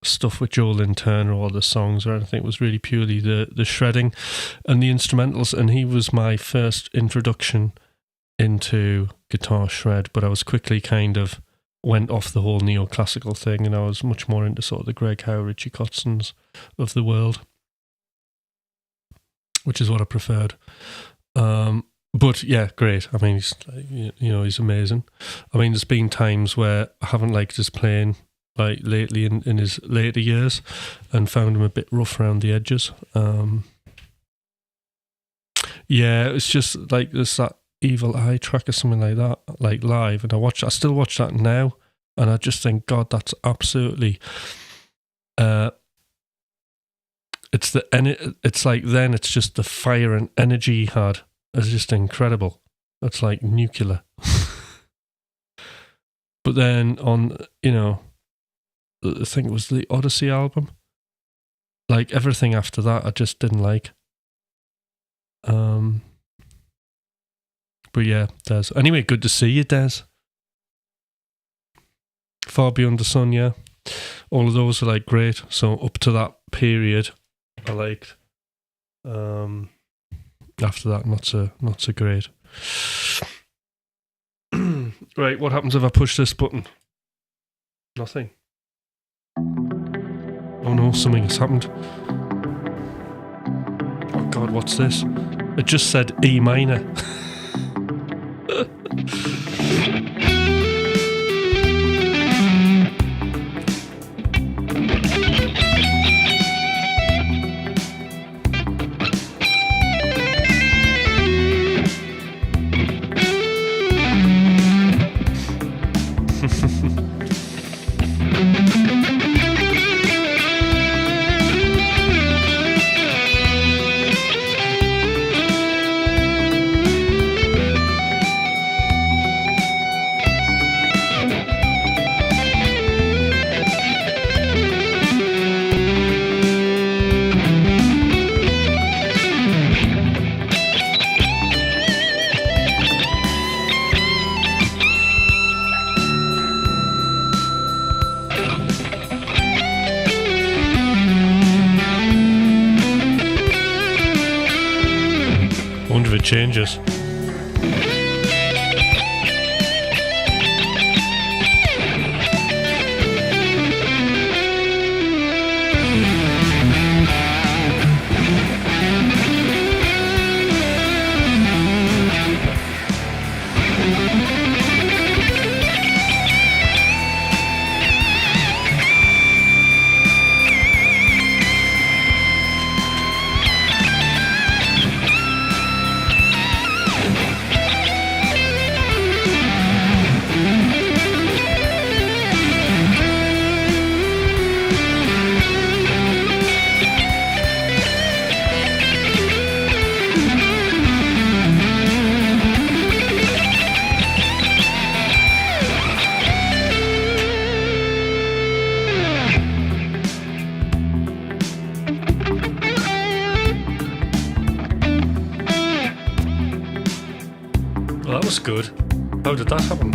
stuff with Joe Lynn Turner or the songs or anything. It was really purely the shredding and the instrumentals, and he was my first introduction into guitar shred, but I was quickly kind of went off the whole neoclassical thing, and I was much more into sort of the Greg Howe, Richie Kotzens of the world, which is what I preferred. But yeah, great. I mean, he's, he's amazing. I mean, there's been times where I haven't liked his playing, like lately in his later years, and found him a bit rough around the edges. Yeah, it's just like there's that Evil Eye track or something like that, like live, and I still watch that now, and I just think, God, that's absolutely it's like then it's just the fire and energy he had is just incredible. It's like nuclear. But then on, I think it was the Odyssey album, like everything after that I just didn't like. But yeah, Des. Anyway, good to see you, Des. Far Beyond the Sun, yeah. All of those are like great. So up to that period, I liked. After that, not so great. Right, what happens if I push this button? Nothing. Oh no, something has happened. Oh God, what's this? It just said E minor. Changes. Well, that was good. How did that happen?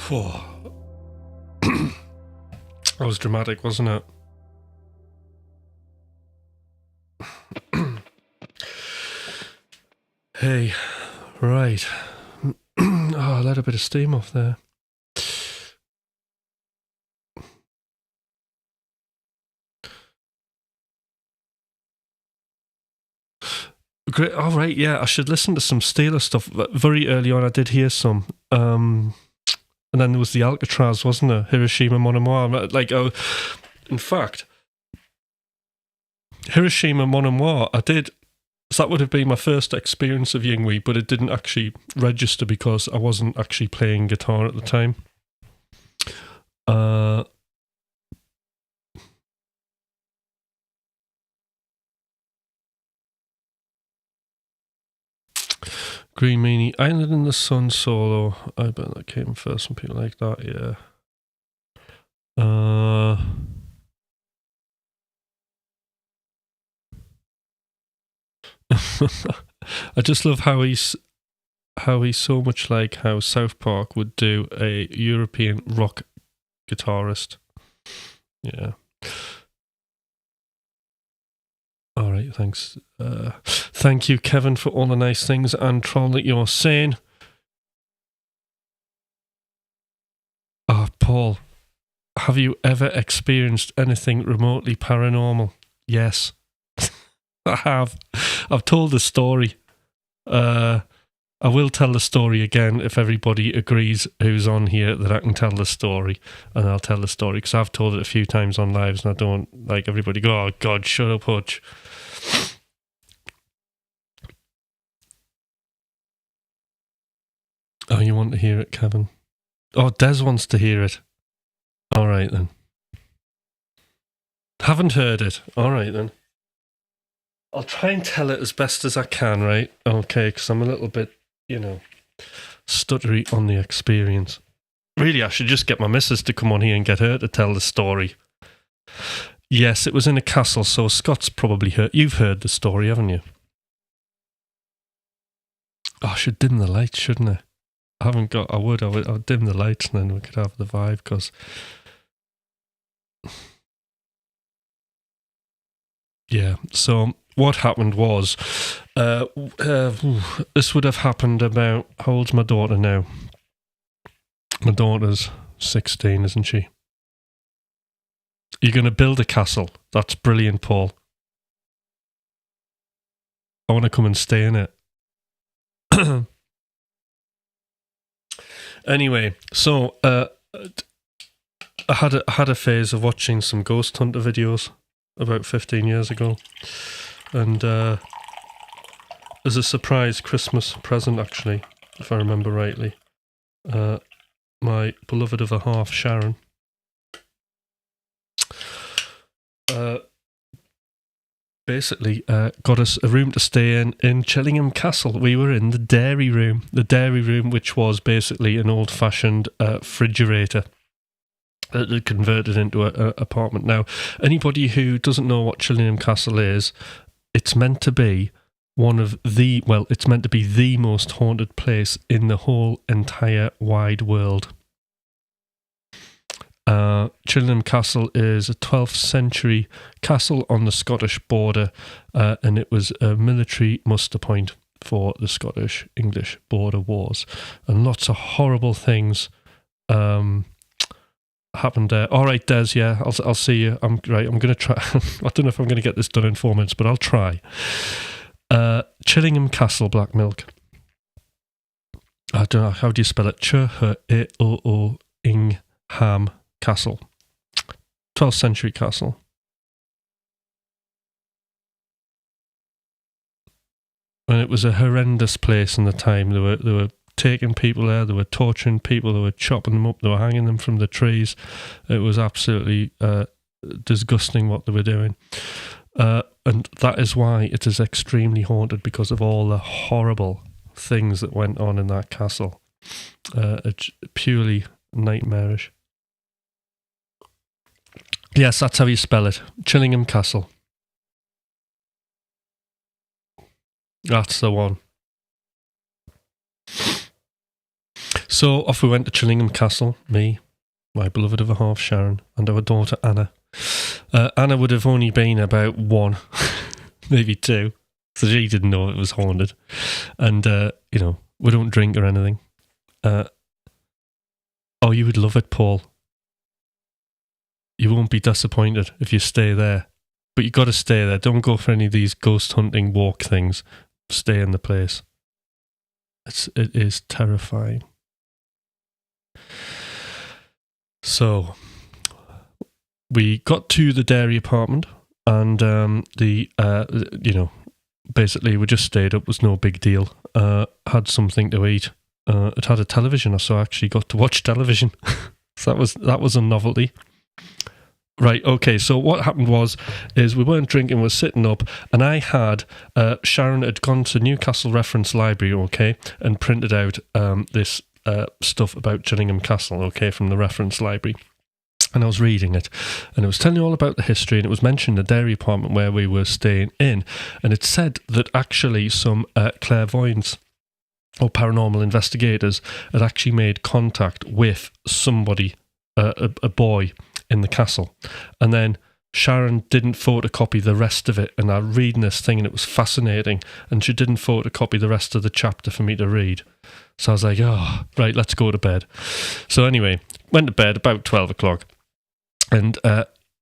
That was dramatic, wasn't it? Hey, right. I let a bit of steam off there. Great. All right, yeah, I should listen to some Steelers stuff. Very early on, I did hear some. And then there was the Alcatraz, wasn't there? Hiroshima Mon Amour. In fact, Hiroshima Mon Amour, I did. So that would have been my first experience of Yinghui, but it didn't actually register because I wasn't actually playing guitar at the time. Green Meanie, Island in the Sun solo. I bet that came first. Some people like that, yeah. I just love how he's so much like how South Park would do a European rock guitarist. Yeah. All right, thanks. Thank you, Kevin, for all the nice things and Troll that you're saying. Paul, have you ever experienced anything remotely paranormal? Yes, I have. I've told the story. I will tell the story again if everybody agrees who's on here that I can tell the story, and I'll tell the story because I've told it a few times on lives and I don't like everybody go, oh God, shut up, Hutch. Oh, you want to hear it, Kevin? Oh, Des wants to hear it. All right, then. Haven't heard it. All right, then. I'll try and tell it as best as I can, right? Okay, because I'm a little bit, stuttery on the experience. Really, I should just get my missus to come on here and get her to tell the story. Yes, it was in a castle, so Scott's probably heard. You've heard the story, haven't you? Oh, I should dim the lights, shouldn't I? I would dim the lights and then we could have the vibe, because... Yeah, so what happened was, this would have happened about, how old's my daughter now? My daughter's 16, isn't she? You're going to build a castle. That's brilliant, Paul. I want to come and stay in it. Anyway, so I had a phase of watching some ghost hunter videos about 15 years ago, and as a surprise Christmas present, actually, if I remember rightly, my beloved of a half, Sharon, basically got us a room to stay in Chillingham Castle. We were in the dairy room, which was basically an old-fashioned refrigerator that had converted into an apartment. Now, anybody who doesn't know what Chillingham Castle is, it's meant to be it's meant to be the most haunted place in the whole entire wide world. Chillingham Castle is a 12th century castle on the Scottish border, and it was a military muster point for the Scottish-English border wars, and lots of horrible things happened there. All right, Des, yeah, I'll see you. I'm going to try. I don't know if I'm going to get this done in 4 minutes, but I'll try. Chillingham Castle, Black Milk. I don't know, how do you spell it? Ch-h-e-o-o-ing-ham Castle. 12th century castle. And it was a horrendous place in the time. They were taking people there, they were torturing people, they were chopping them up, they were hanging them from the trees. It was absolutely disgusting what they were doing. And that is why it is extremely haunted, because of all the horrible things that went on in that castle. It's purely nightmarish. Yes, that's how you spell it. Chillingham Castle. That's the one. So off we went to Chillingham Castle, me, my beloved of a half Sharon, and our daughter Anna. Anna would have only been about 1, maybe 2, so she didn't know it was haunted. And, we don't drink or anything. Oh, you would love it, Paul. You won't be disappointed if you stay there. But you got to stay there. Don't go for any of these ghost hunting walk things. Stay in the place. It is terrifying. So, we got to the dairy apartment, and basically we just stayed up. It was no big deal. Had something to eat. It had a television, so I actually got to watch television. So that was a novelty. Right, okay, so what happened is we weren't drinking, we were sitting up, and I had, Sharon had gone to Newcastle Reference Library, okay, and printed out this stuff about Chillingham Castle, okay, from the Reference Library. And I was reading it, and it was telling you all about the history, and it was mentioned the dairy apartment where we were staying in, and it said that actually some clairvoyants or paranormal investigators had actually made contact with somebody, a boy, in the castle. And then Sharon didn't photocopy the rest of it, and I was reading this thing and it was fascinating, and she didn't photocopy the rest of the chapter for me to read. So I was like, oh, right, let's go to bed. So anyway, went to bed about 12 o'clock, and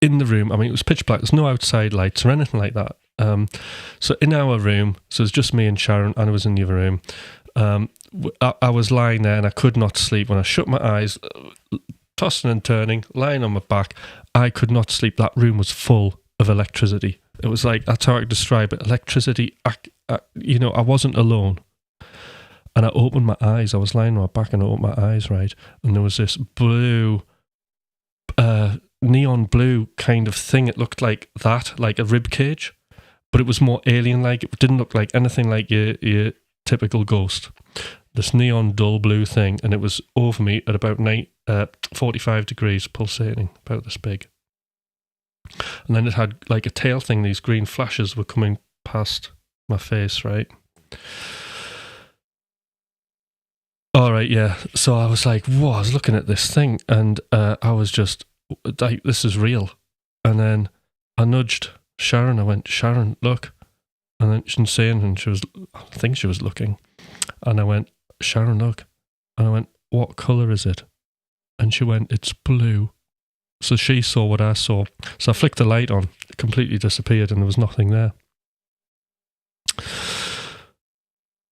in the room, I mean, it was pitch black, there's no outside lights or anything like that. So in our room, so it's just me and Sharon, and I was in the other room. I was lying there and I could not sleep. When I shut my eyes, tossing and turning, lying on my back, I could not sleep. That room was full of electricity. It was like, that's how I describe it. Electricity, I wasn't alone. And I opened my eyes. I was lying on my back and I opened my eyes, right? And there was this blue, neon blue kind of thing. It looked like that, like a rib cage, but it was more alien-like. It didn't look like anything like your typical ghost. This neon dull blue thing, and it was over me at about 45 degrees, pulsating, about this big. And then it had like a tail thing. These green flashes were coming past my face, right? All right, yeah. So I was like, whoa, I was looking at this thing, and I was just like, this is real. And then I nudged Sharon. I went, Sharon, look. And then she didn't say anything. I think she was looking. And I went, Sharon, look. And I went, what colour is it? And she went, it's blue. So she saw what I saw. So I flicked the light on. It completely disappeared and there was nothing there.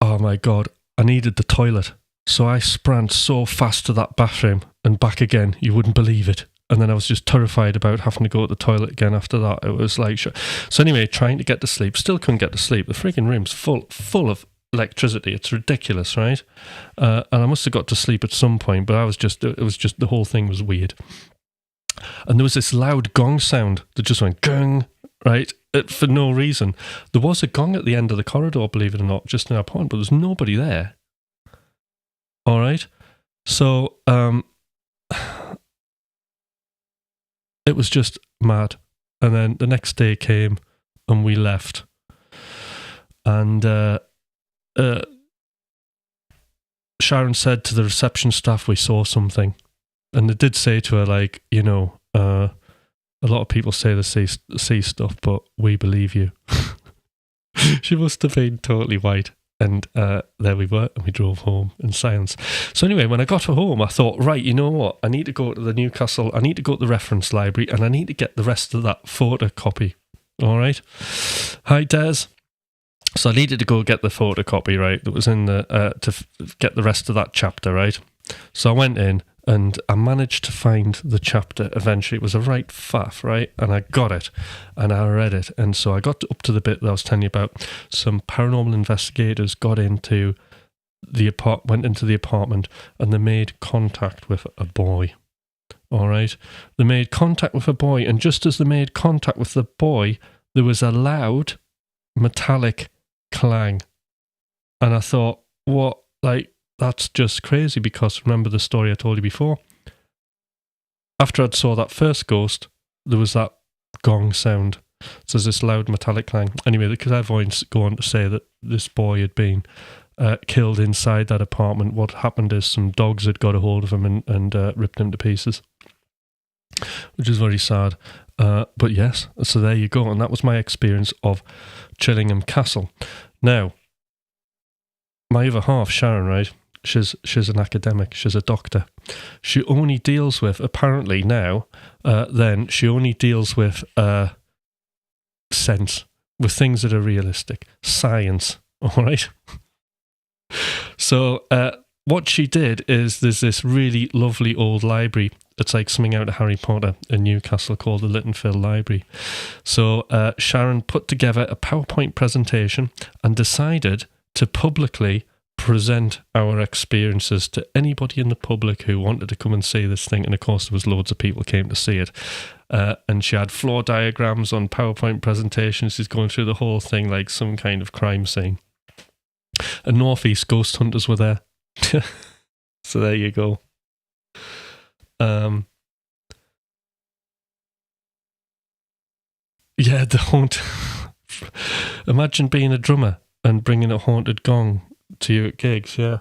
Oh my God. I needed the toilet. So I sprang so fast to that bathroom and back again. You wouldn't believe it. And then I was just terrified about having to go to the toilet again after that. It was like... So anyway, trying to get to sleep. Still couldn't get to sleep. The freaking room's full of electricity. It's ridiculous, right? And I must have got to sleep at some point, but it was just the whole thing was weird. And there was this loud gong sound that just went gong, right? For no reason. There was a gong at the end of the corridor, believe it or not, just in our point, but there's nobody there. All right? So, it was just mad. And then the next day came and we left. And Sharon said to the reception staff, we saw something. And they did say to her, like, a lot of people say they see stuff, but we believe you. She must have been totally white. And there we were, and we drove home in silence. So anyway, when I got home, I thought, right, you know what? I need to go to the Newcastle, I need to go to the reference library, and I need to get the rest of that photocopy. All right? Hi, Des. So I needed to go get the photocopy, right, that was in the, get the rest of that chapter, right? So I went in, and I managed to find the chapter eventually. It was a right faff, right? And I got it, and I read it. And so I got up to the bit that I was telling you about. Some paranormal investigators got into went into the apartment, and they made contact with a boy. All right? They made contact with a boy, and just as they made contact with the boy, there was a loud metallic clang. And I thought, what, like, that's just crazy, because remember the story I told you before? After I'd saw that first ghost, there was that gong sound. So there's this loud metallic clang. Anyway, the clairvoyants go on to say that this boy had been killed inside that apartment. What happened is some dogs had got a hold of him and ripped him to pieces, which is very sad. But yes, so there you go. And that was my experience of Chillingham Castle. Now, my other half, Sharon, right? She's an academic. She's a doctor. She only deals with, apparently now, she only deals with sense, with things that are realistic. Science, all right? So what she did is there's this really lovely old library. It's like something out of Harry Potter in Newcastle called the Littenfield Library. So Sharon put together a PowerPoint presentation and decided to publicly present our experiences to anybody in the public who wanted to come and see this thing. And of course, there was loads of people came to see it. And she had floor diagrams on PowerPoint presentations. She's going through the whole thing like some kind of crime scene. And North East ghost hunters were there. So there you go. Yeah, the haunt. Imagine being a drummer and bringing a haunted gong to you at gigs, yeah.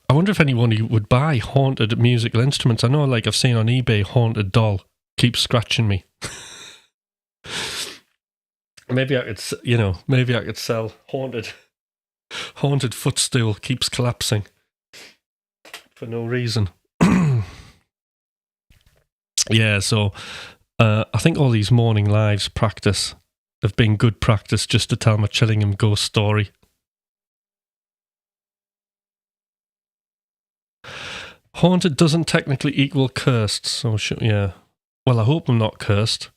I wonder if anyone would buy haunted musical instruments. I know, like I've seen on eBay, haunted doll keeps scratching me. Maybe I could sell haunted footstool keeps collapsing for no reason. Yeah, so I think all these morning lives practice have been good practice just to tell my Chillingham ghost story. Haunted doesn't technically equal cursed, so yeah. Well, I hope I'm not cursed.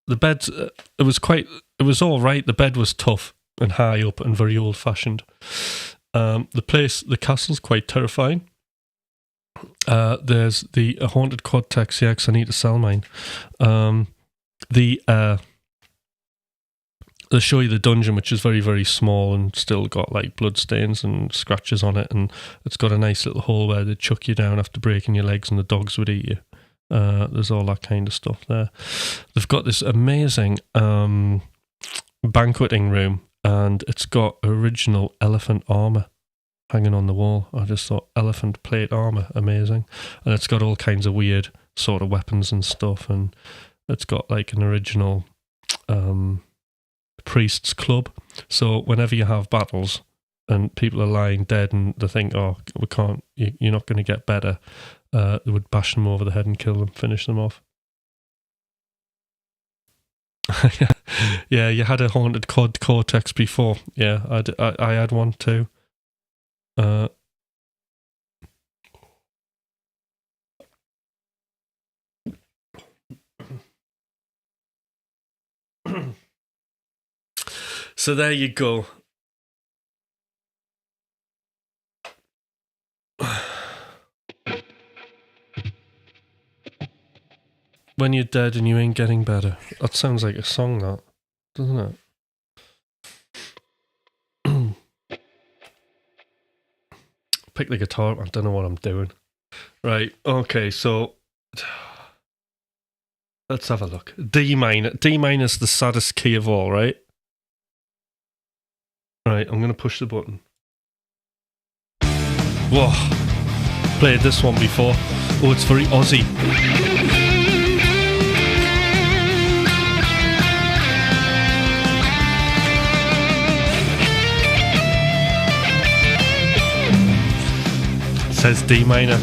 The bed, it was all right. The bed was tough and high up and very old fashioned. The castle's quite terrifying. There's the haunted quad taxi. I need to sell mine. They'll show you the dungeon, which is very, very small and still got like bloodstains and scratches on it, and it's got a nice little hole where they'd chuck you down after breaking your legs and the dogs would eat you. There's all that kind of stuff there. They've got this amazing banqueting room, and it's got original elephant armour hanging on the wall. I just thought elephant plate armour, amazing. And it's got all kinds of weird sort of weapons and stuff, and it's got like an original priest's club. So whenever you have battles and people are lying dead and they think, oh, we can't, you're not going to get better, they would bash them over the head and kill them, finish them off. Yeah, you had a haunted quad cortex before. Yeah, I had one too. So there you go. When you're dead and you ain't getting better. That sounds like a song, that, doesn't it? Pick the guitar up. I don't know what I'm doing. Right, okay, so let's have a look. D minor. D minor is the saddest key of all, right? Right, I'm going to push the button. Whoa. Played this one before. Oh, it's very Aussie. It says D minor.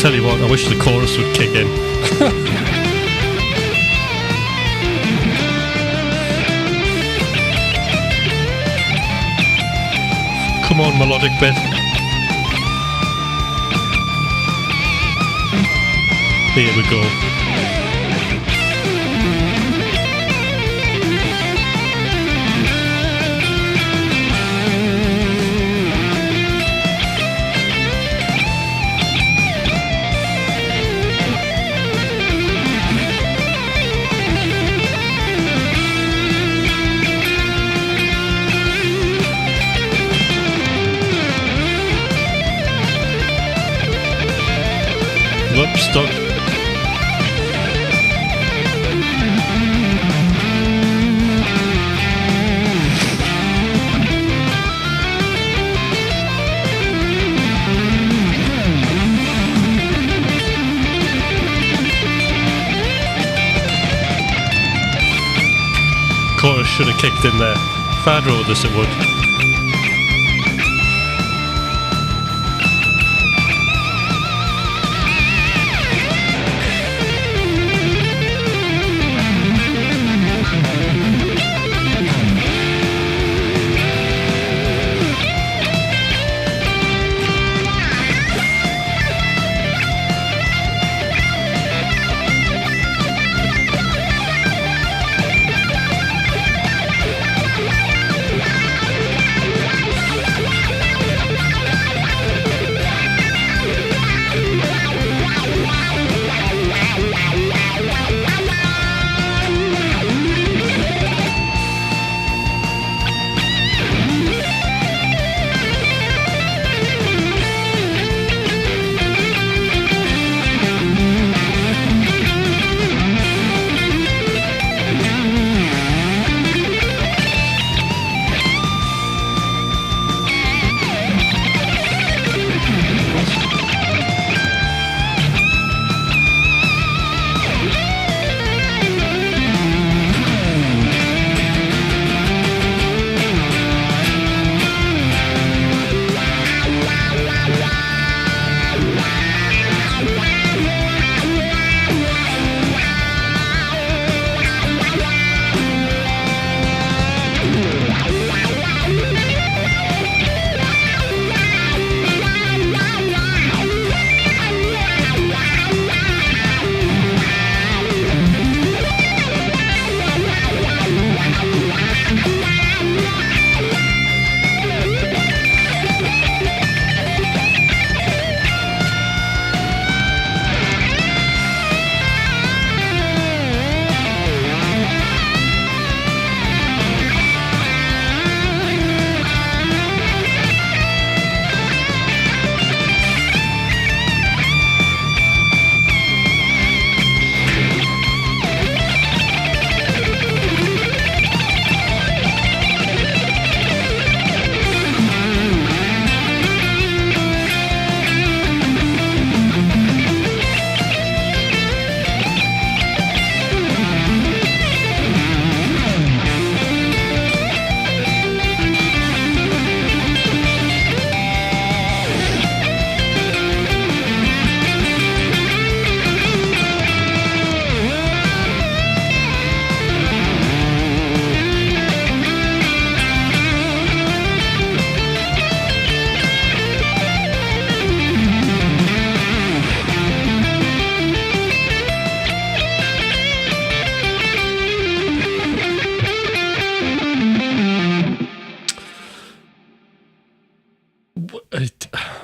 Tell you what, I wish the chorus would kick in. Come on, melodic bit. Here we go. Whoops, stuck. Chorus should have kicked in there. If I'd wrote this, it would.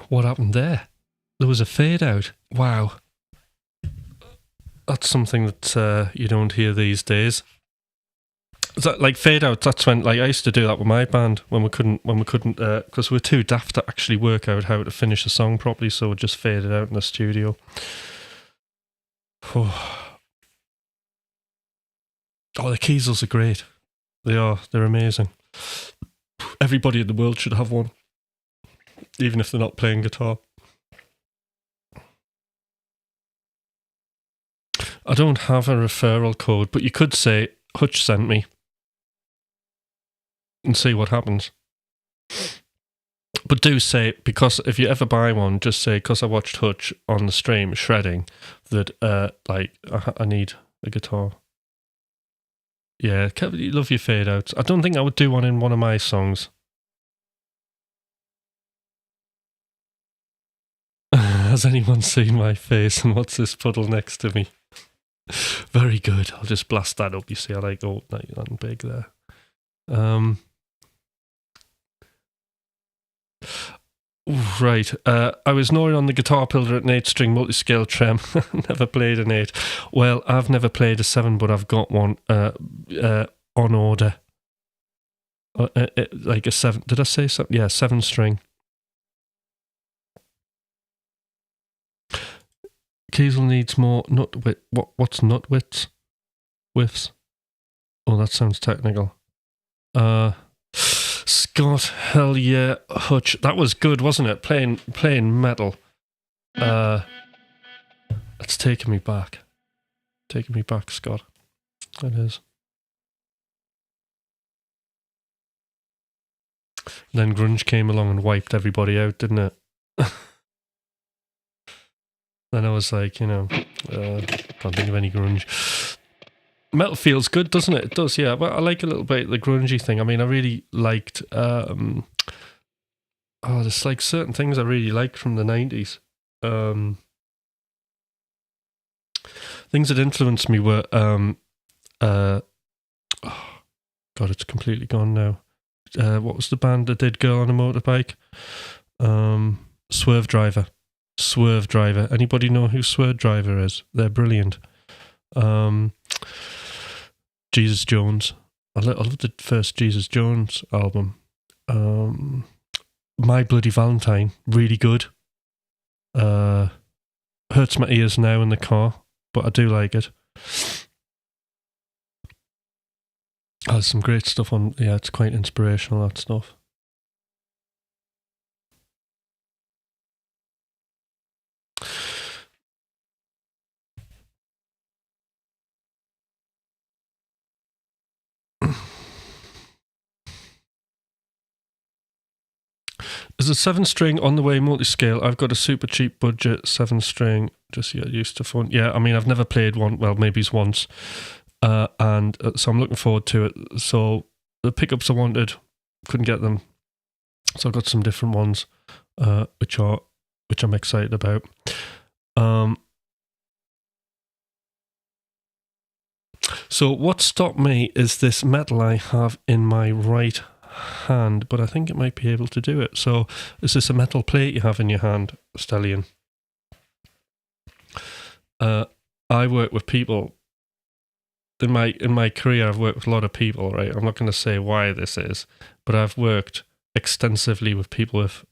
What happened there? There was a fade out. Wow. That's something that you don't hear these days. Is that like fade out? That's when, like, I used to do that with my band when we couldn't, because we're too daft to actually work out how to finish a song properly, so we'd just fade it out in the studio. Oh, the Kiesels are great. They are. They're amazing. Everybody in the world should have one, even if they're not playing guitar. I don't have a referral code, but you could say Hutch sent me and see what happens. But do say, because if you ever buy one, just say, because I watched Hutch on the stream shredding, that I need a guitar. Yeah, you love your fade outs. I don't think I would do one in one of my songs. Has anyone seen my face and what's this puddle next to me? Very good. I'll just blast that up. You see, I like old night and big there. Right. I was gnawing on the guitar pillar at an 8-string multi-scale trem. Never played an 8. Well, I've never played a 7, but I've got one on order. Like a 7. Did I say something? Yeah, 7-string. Kiesel needs more nut width. What's nut widths? Whiffs? Oh, that sounds technical. Scott, hell yeah, Hutch. That was good, wasn't it? Playing metal. It's taking me back. Taking me back, Scott. It is. Then grunge came along and wiped everybody out, didn't it? Then I was like, can't think of any grunge. Metal feels good, doesn't it? It does, yeah. But I like a little bit the grungy thing. I mean, I really liked... there's like certain things I really liked from the 90s. Things that influenced me were... God, it's completely gone now. What was the band that did Girl on a Motorbike? Swervedriver. Swervedriver. Anybody know who Swervedriver is? They're brilliant. Jesus Jones. I love the first Jesus Jones album. My Bloody Valentine. Really good. Hurts my ears now in the car, but I do like it. There's some great stuff on. Yeah, it's quite inspirational, that stuff. There's a 7-string on the way multi-scale. I've got a super cheap budget 7-string. Just get used to fun. Yeah, I mean, I've never played one. Well, maybe it's once. So I'm looking forward to it. So the pickups I wanted, couldn't get them. So I've got some different ones, which I'm excited about. So what stopped me is this metal I have in my right hand, but I think it might be able to do it. So is this a metal plate you have in your hand, Stallion? I work with people in my career. I've worked with a lot of people, right? I'm not going to say why this is, but I've worked extensively with people with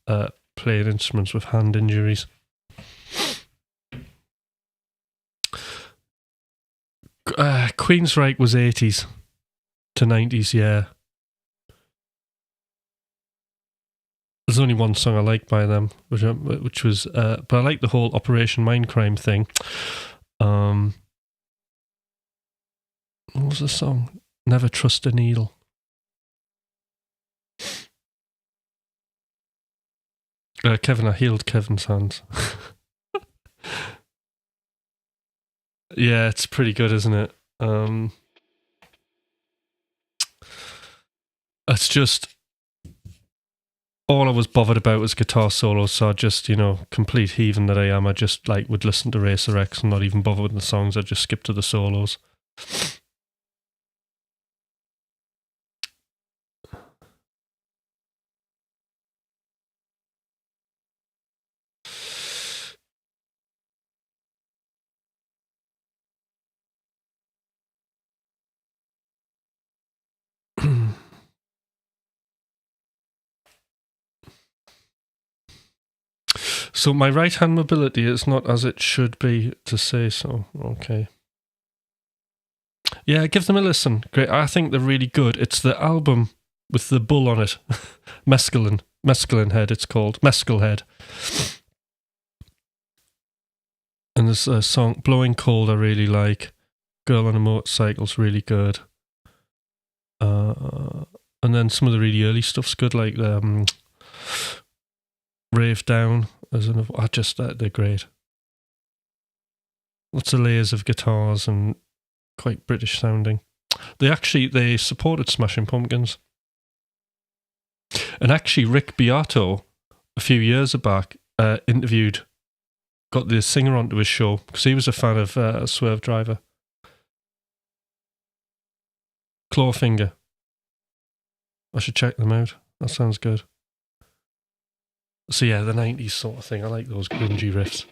playing instruments with hand injuries. Queensryche was 80s to 90s, yeah. There's only one song I like by them, which was, but I like the whole Operation Mindcrime thing. What was the song? Never Trust a Needle. Kevin, I healed Kevin's hands. Yeah, it's pretty good, isn't it? It's just... all I was bothered about was guitar solos, so I just, complete heathen that I am, I just would listen to Racer X and not even bother with the songs. I'd just skip to the solos. So my right hand mobility is not as it should be, to say so. Okay. Yeah, give them a listen. Great. I think they're really good. It's the album with the bull on it. Mescaline Head, it's called. Mescal Head. And there's a song, Blowing Cold, I really like. Girl on a Motorcycle's really good. And then some of the really early stuff's good, like Rave Down as another. They're great. Lots of layers of guitars and quite British sounding. They supported Smashing Pumpkins. And actually Rick Beato a few years back got the singer onto his show because he was a fan of Swerve Driver. Clawfinger. I should check them out. That sounds good. So yeah, the 90s sort of thing. I like those grungy riffs.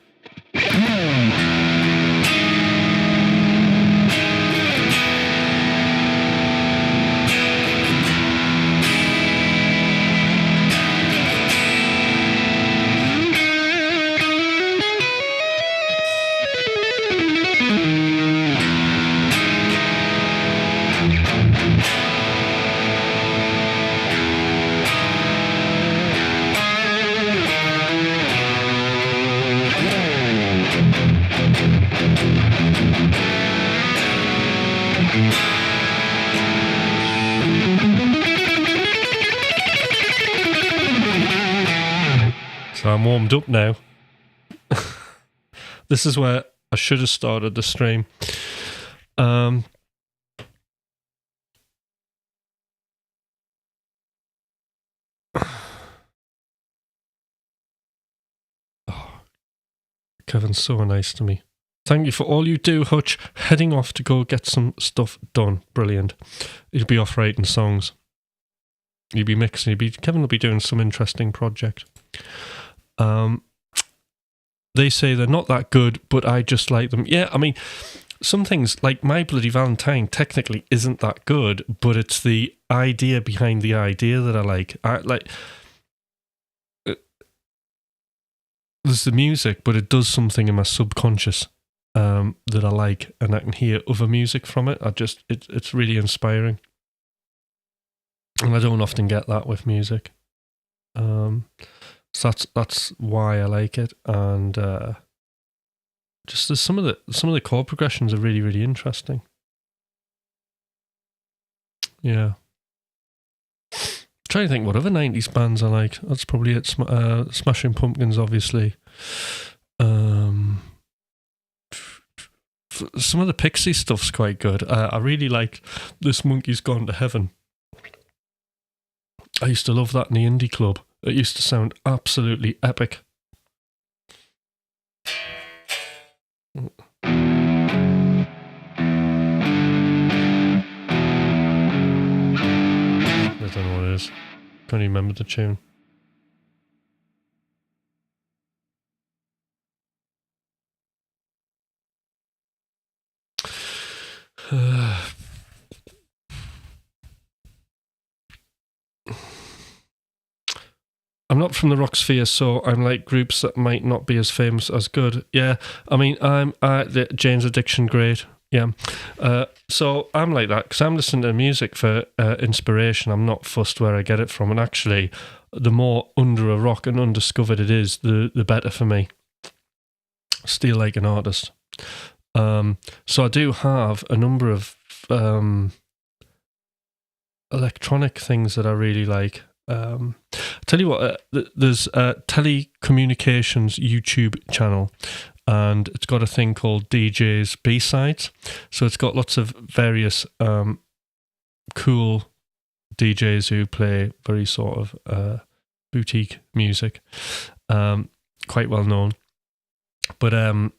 So I'm warmed up now. This is where I should have started the stream. Oh, Kevin's so nice to me. Thank you for all you do, Hutch. Heading off to go get some stuff done. Brilliant. He'll be off writing songs. He'll be mixing. Kevin will be doing some interesting project. They say they're not that good, but I just like them. Yeah, I mean, some things like My Bloody Valentine technically isn't that good, but it's the idea behind the idea that I like. There's the music, but it does something in my subconscious that I like, and I can hear other music from it. It's really inspiring, and I don't often get that with music. So that's why I like it, and just some of the chord progressions are really, really interesting. Yeah, trying to think what other 90s bands I like. That's probably it. Smashing Pumpkins, obviously. Some of the Pixies stuff's quite good. I really like This Monkey's Gone to Heaven. I used to love that in the indie club. It used to sound absolutely epic. I don't know what it is. Can't even remember the tune. I'm not from the rock sphere, so I'm like groups that might not be as famous as good. Yeah, I mean, the Jane's Addiction, great. Yeah, so I'm like that because I'm listening to music for inspiration. I'm not fussed where I get it from, and actually, the more under a rock and undiscovered it is, the better for me. Still like an artist. So I do have a number of electronic things that I really like. Tell you what, there's a telecommunications YouTube channel, and it's got a thing called DJ's B-Sides. So it's got lots of various cool DJs who play very sort of boutique music, quite well known. But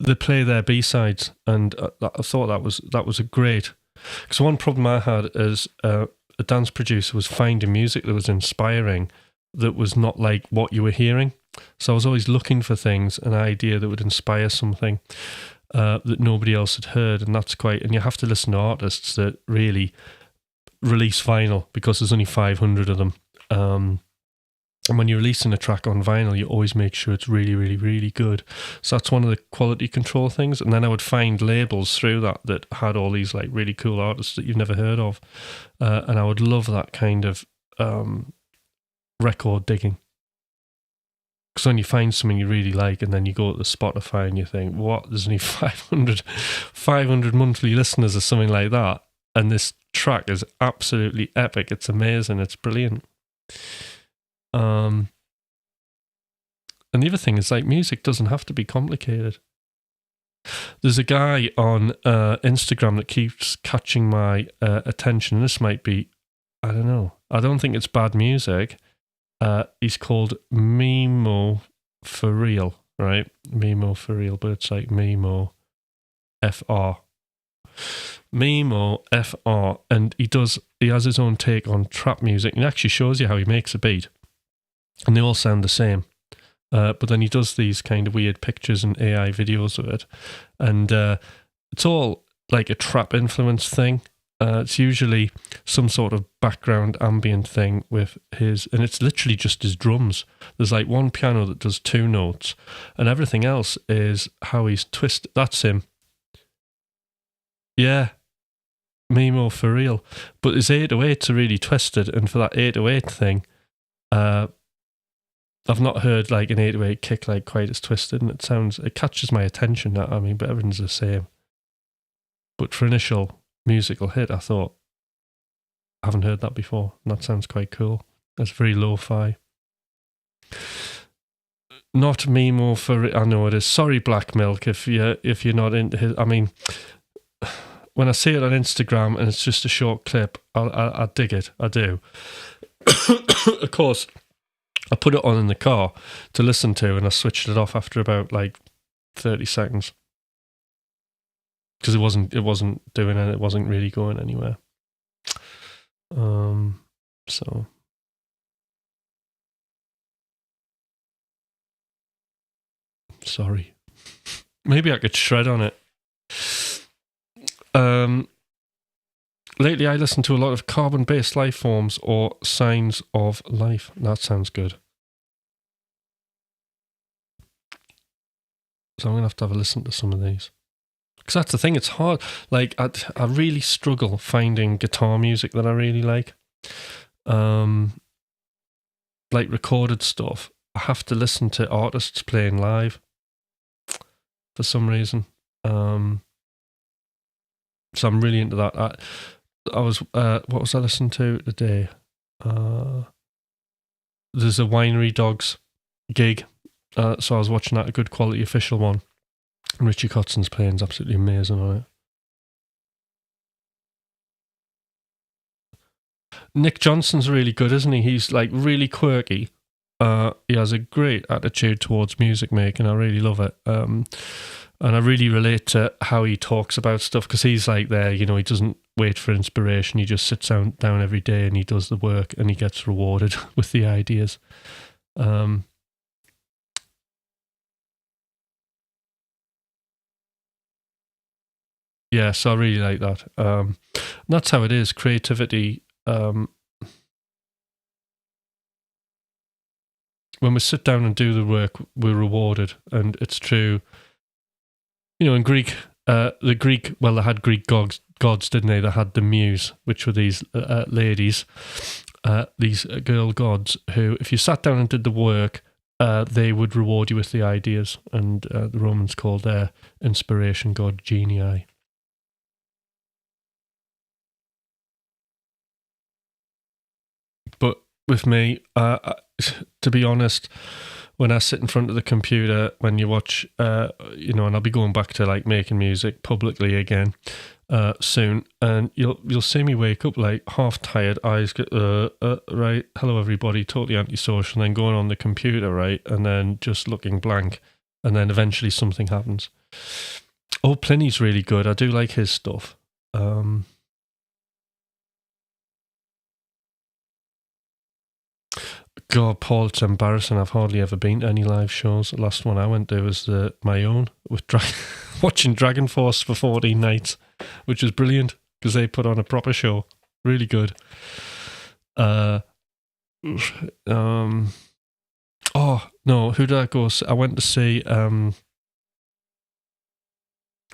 they play their B-sides, and I thought that was a great. Because one problem I had as a dance producer was finding music that was inspiring, that was not like what you were hearing. So I was always looking for things, an idea that would inspire something that nobody else had heard, and that's quite. And you have to listen to artists that really release vinyl because there's only 500 of them. And when you're releasing a track on vinyl, you always make sure it's really, really, really good. So that's one of the quality control things. And then I would find labels through that had all these like really cool artists that you've never heard of. And I would love that kind of record digging. Because when you find something you really like and then you go to the Spotify and you think, what, there's only 500 monthly listeners or something like that. And this track is absolutely epic. It's amazing. It's brilliant. And the other thing is, like, music doesn't have to be complicated. There's a guy on Instagram that keeps catching my attention. This might be, I don't know. I don't think it's bad music. He's called Mimo for Real, right? Mimo for Real, but it's like Mimo FR. Mimo FR, and he has his own take on trap music, and actually shows you how he makes a beat, and they all sound the same. But then he does these kind of weird pictures and AI videos of it, and it's all like a trap influence thing. It's usually some sort of background ambient thing with his, and it's literally just his drums. There's like one piano that does 2 notes, and everything else is how he's twisted. That's him. Yeah. Mimo for Real. But his 808s are really twisted, and for that 808 thing, I've not heard like an 808 kick like quite as twisted, and it catches my attention, but everything's the same. But for initial musical hit, I thought, I haven't heard that before, and that sounds quite cool. It's very lo-fi. Not Mimo for, I know it is. Sorry, Black Milk, if you're not into his, when I see it on Instagram and it's just a short clip, I dig it. I do. Of course, I put it on in the car to listen to, and I switched it off after about like 30 seconds because it wasn't doing it. It wasn't really going anywhere. So sorry. Maybe I could shred on it. Lately, I listen to a lot of carbon-based life forms or signs of life. That sounds good. So I'm going to have a listen to some of these. Because that's the thing, it's hard. Like, I really struggle finding guitar music that I really like. Like recorded stuff. I have to listen to artists playing live for some reason. So I'm really into that. I was what was I listening to today? There's a Winery Dogs gig, so I was watching that, a good quality official one. And Richie Kotzon's playing is absolutely amazing on it. Nick Johnson's really good, isn't he? He's like really quirky. He has a great attitude towards music making. I really love it. And I really relate to how he talks about stuff, because he's like there, he doesn't wait for inspiration. He just sits down every day and he does the work, and he gets rewarded with the ideas. Yeah, so I really like that. That's how it is. Creativity. When we sit down and do the work, we're rewarded, and it's true. In Greek, they had Greek gods, didn't they? They had the muse, which were these ladies, these girl gods, who, if you sat down and did the work, they would reward you with the ideas, and the Romans called their inspiration god genii. But with me, to be honest, when I sit in front of the computer, when you watch, and I'll be going back to like making music publicly again soon, and you'll see me wake up like half tired, eyes get right, hello everybody, totally antisocial, and then going on the computer, right, and then just looking blank, and then eventually something happens. Oh, Pliny's really good. I do like his stuff. God, Paul, it's embarrassing. I've hardly ever been to any live shows. The last one I went to was my own, with watching Dragon Force for 14 nights, which was brilliant because they put on a proper show. Really good. Oh, no, who did I go see? I went to see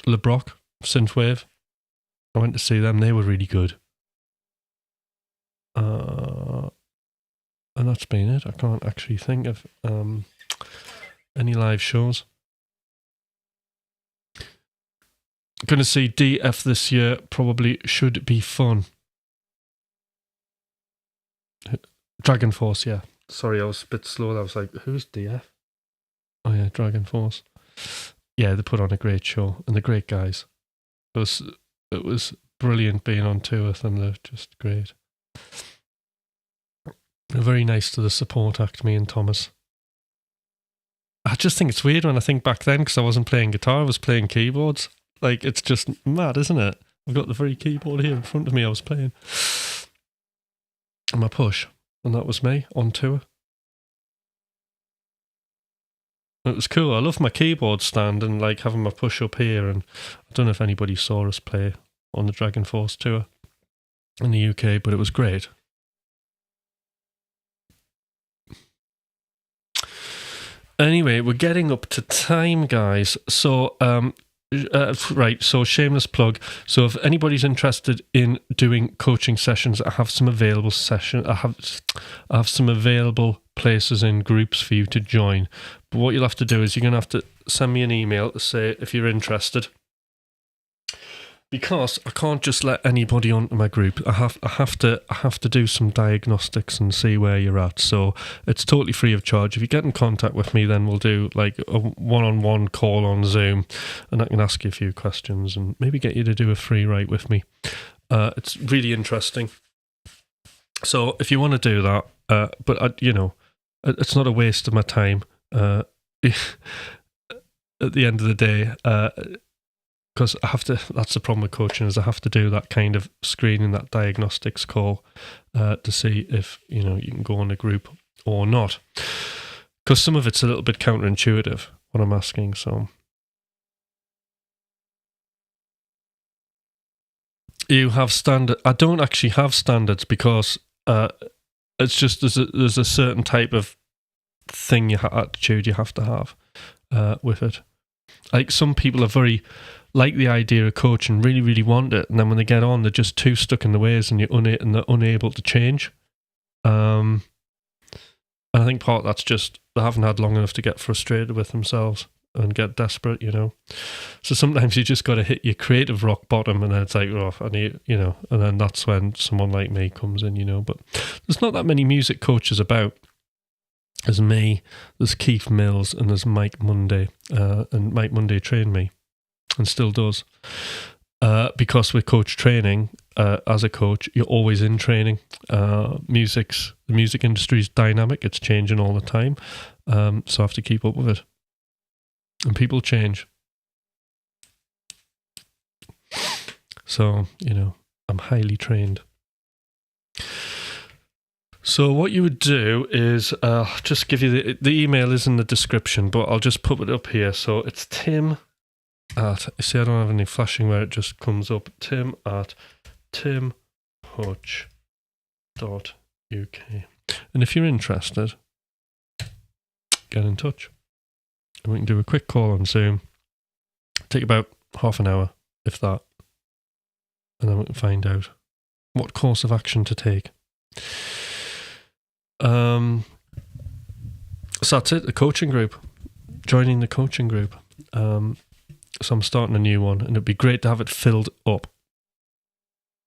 LeBrock, Synthwave. I went to see them. They were really good. And that's been it. I can't actually think of any live shows. Going to see DF this year. Probably should be fun. Dragon Force, yeah. Sorry, I was a bit slow. I was like, who's DF? Oh yeah, Dragon Force. Yeah, they put on a great show, and they're great guys. It was brilliant being on tour with them. They're just great. They're very nice to the support act, me and Thomas. I just think it's weird when I think back then, because I wasn't playing guitar, I was playing keyboards. Like, it's just mad, isn't it? I've got the very keyboard here in front of me I was playing. And my Push. And that was me on tour. It was cool. I love my keyboard stand and like having my Push up here. And I don't know if anybody saw us play on the Dragon Force tour in the UK, but it was great. Anyway, we're getting up to time, guys. So, right, so shameless plug. So if anybody's interested in doing coaching sessions, I have some available I have some available places in groups for you to join. But what you'll have to do is you're going to have to send me an email to say if you're interested. Because I can't just let anybody onto my group. I have to do some diagnostics and see where you're at. So it's totally free of charge. If you get in contact with me, then we'll do like a one-on-one call on Zoom, and I can ask you a few questions and maybe get you to do a free write with me. It's really interesting. So if you want to do that, but it's not a waste of my time. At the end of the day. Because I have to, that's the problem with coaching, is I have to do that kind of screening, that diagnostics call to see if, you can go on a group or not. Because some of it's a little bit counterintuitive, what I'm asking, so. You have standard. I don't actually have standards because it's just there's a certain type of thing, attitude you have to have with it. Like some people are very... like the idea of coaching, really, really want it, and then when they get on, they're just too stuck in the ways, and they're unable to change. And I think part of that's just they haven't had long enough to get frustrated with themselves and get desperate, So sometimes you just got to hit your creative rock bottom, and then it's like, oh, I need, and then that's when someone like me comes in, But there's not that many music coaches about. There's me, there's Keith Mills, and there's Mike Monday, and Mike Monday trained me. And still does, because with coach training, as a coach, you're always in training. The music industry is dynamic; it's changing all the time, so I have to keep up with it. And people change, so I'm highly trained. So what you would do is just give you the email is in the description, but I'll just put it up here. So it's Tim. See, I don't have any flashing where it just comes up. Tim at timhutch.uk. And if you're interested, get in touch. And we can do a quick call on Zoom. Take about half an hour, if that. And then we can find out what course of action to take. So that's it, the coaching group. Joining the coaching group. So I'm starting a new one, and it'd be great to have it filled up.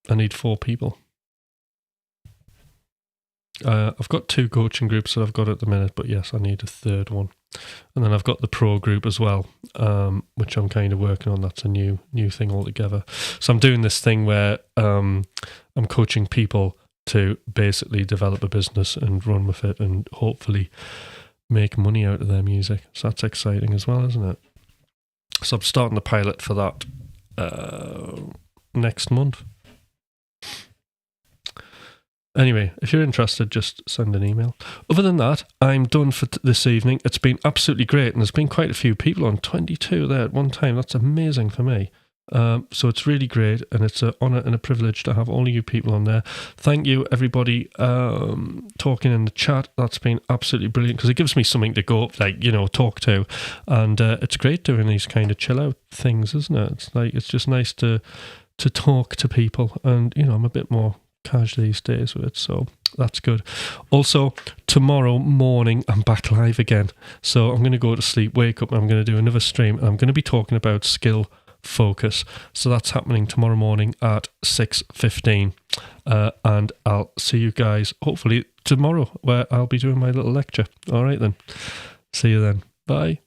I need 4 people. I've got 2 coaching groups that I've got at the minute, but yes, I need a third one. And then I've got the pro group as well, which I'm kind of working on. That's a new thing altogether. So I'm doing this thing where I'm coaching people to basically develop a business and run with it and hopefully make money out of their music. So that's exciting as well, isn't it? So I'm starting the pilot for that next month. Anyway, if you're interested, just send an email. Other than that, I'm done for this evening. It's been absolutely great, and there's been quite a few people on, 22 there at one time. That's amazing for me. So it's really great, and it's an honour and a privilege to have all of you people on there. Thank you, everybody, talking in the chat. That's been absolutely brilliant, because it gives me something to go, talk to. And it's great doing these kind of chill out things, isn't it? It's just nice to talk to people, and I'm a bit more casual these days with it, so that's good. Also, tomorrow morning I'm back live again, so I'm going to go to sleep, wake up, and I'm going to do another stream, and I'm going to be talking about skill focus. So that's happening tomorrow morning at 6:15, and I'll see you guys hopefully tomorrow, where I'll be doing my little lecture. All right then, see you then, bye.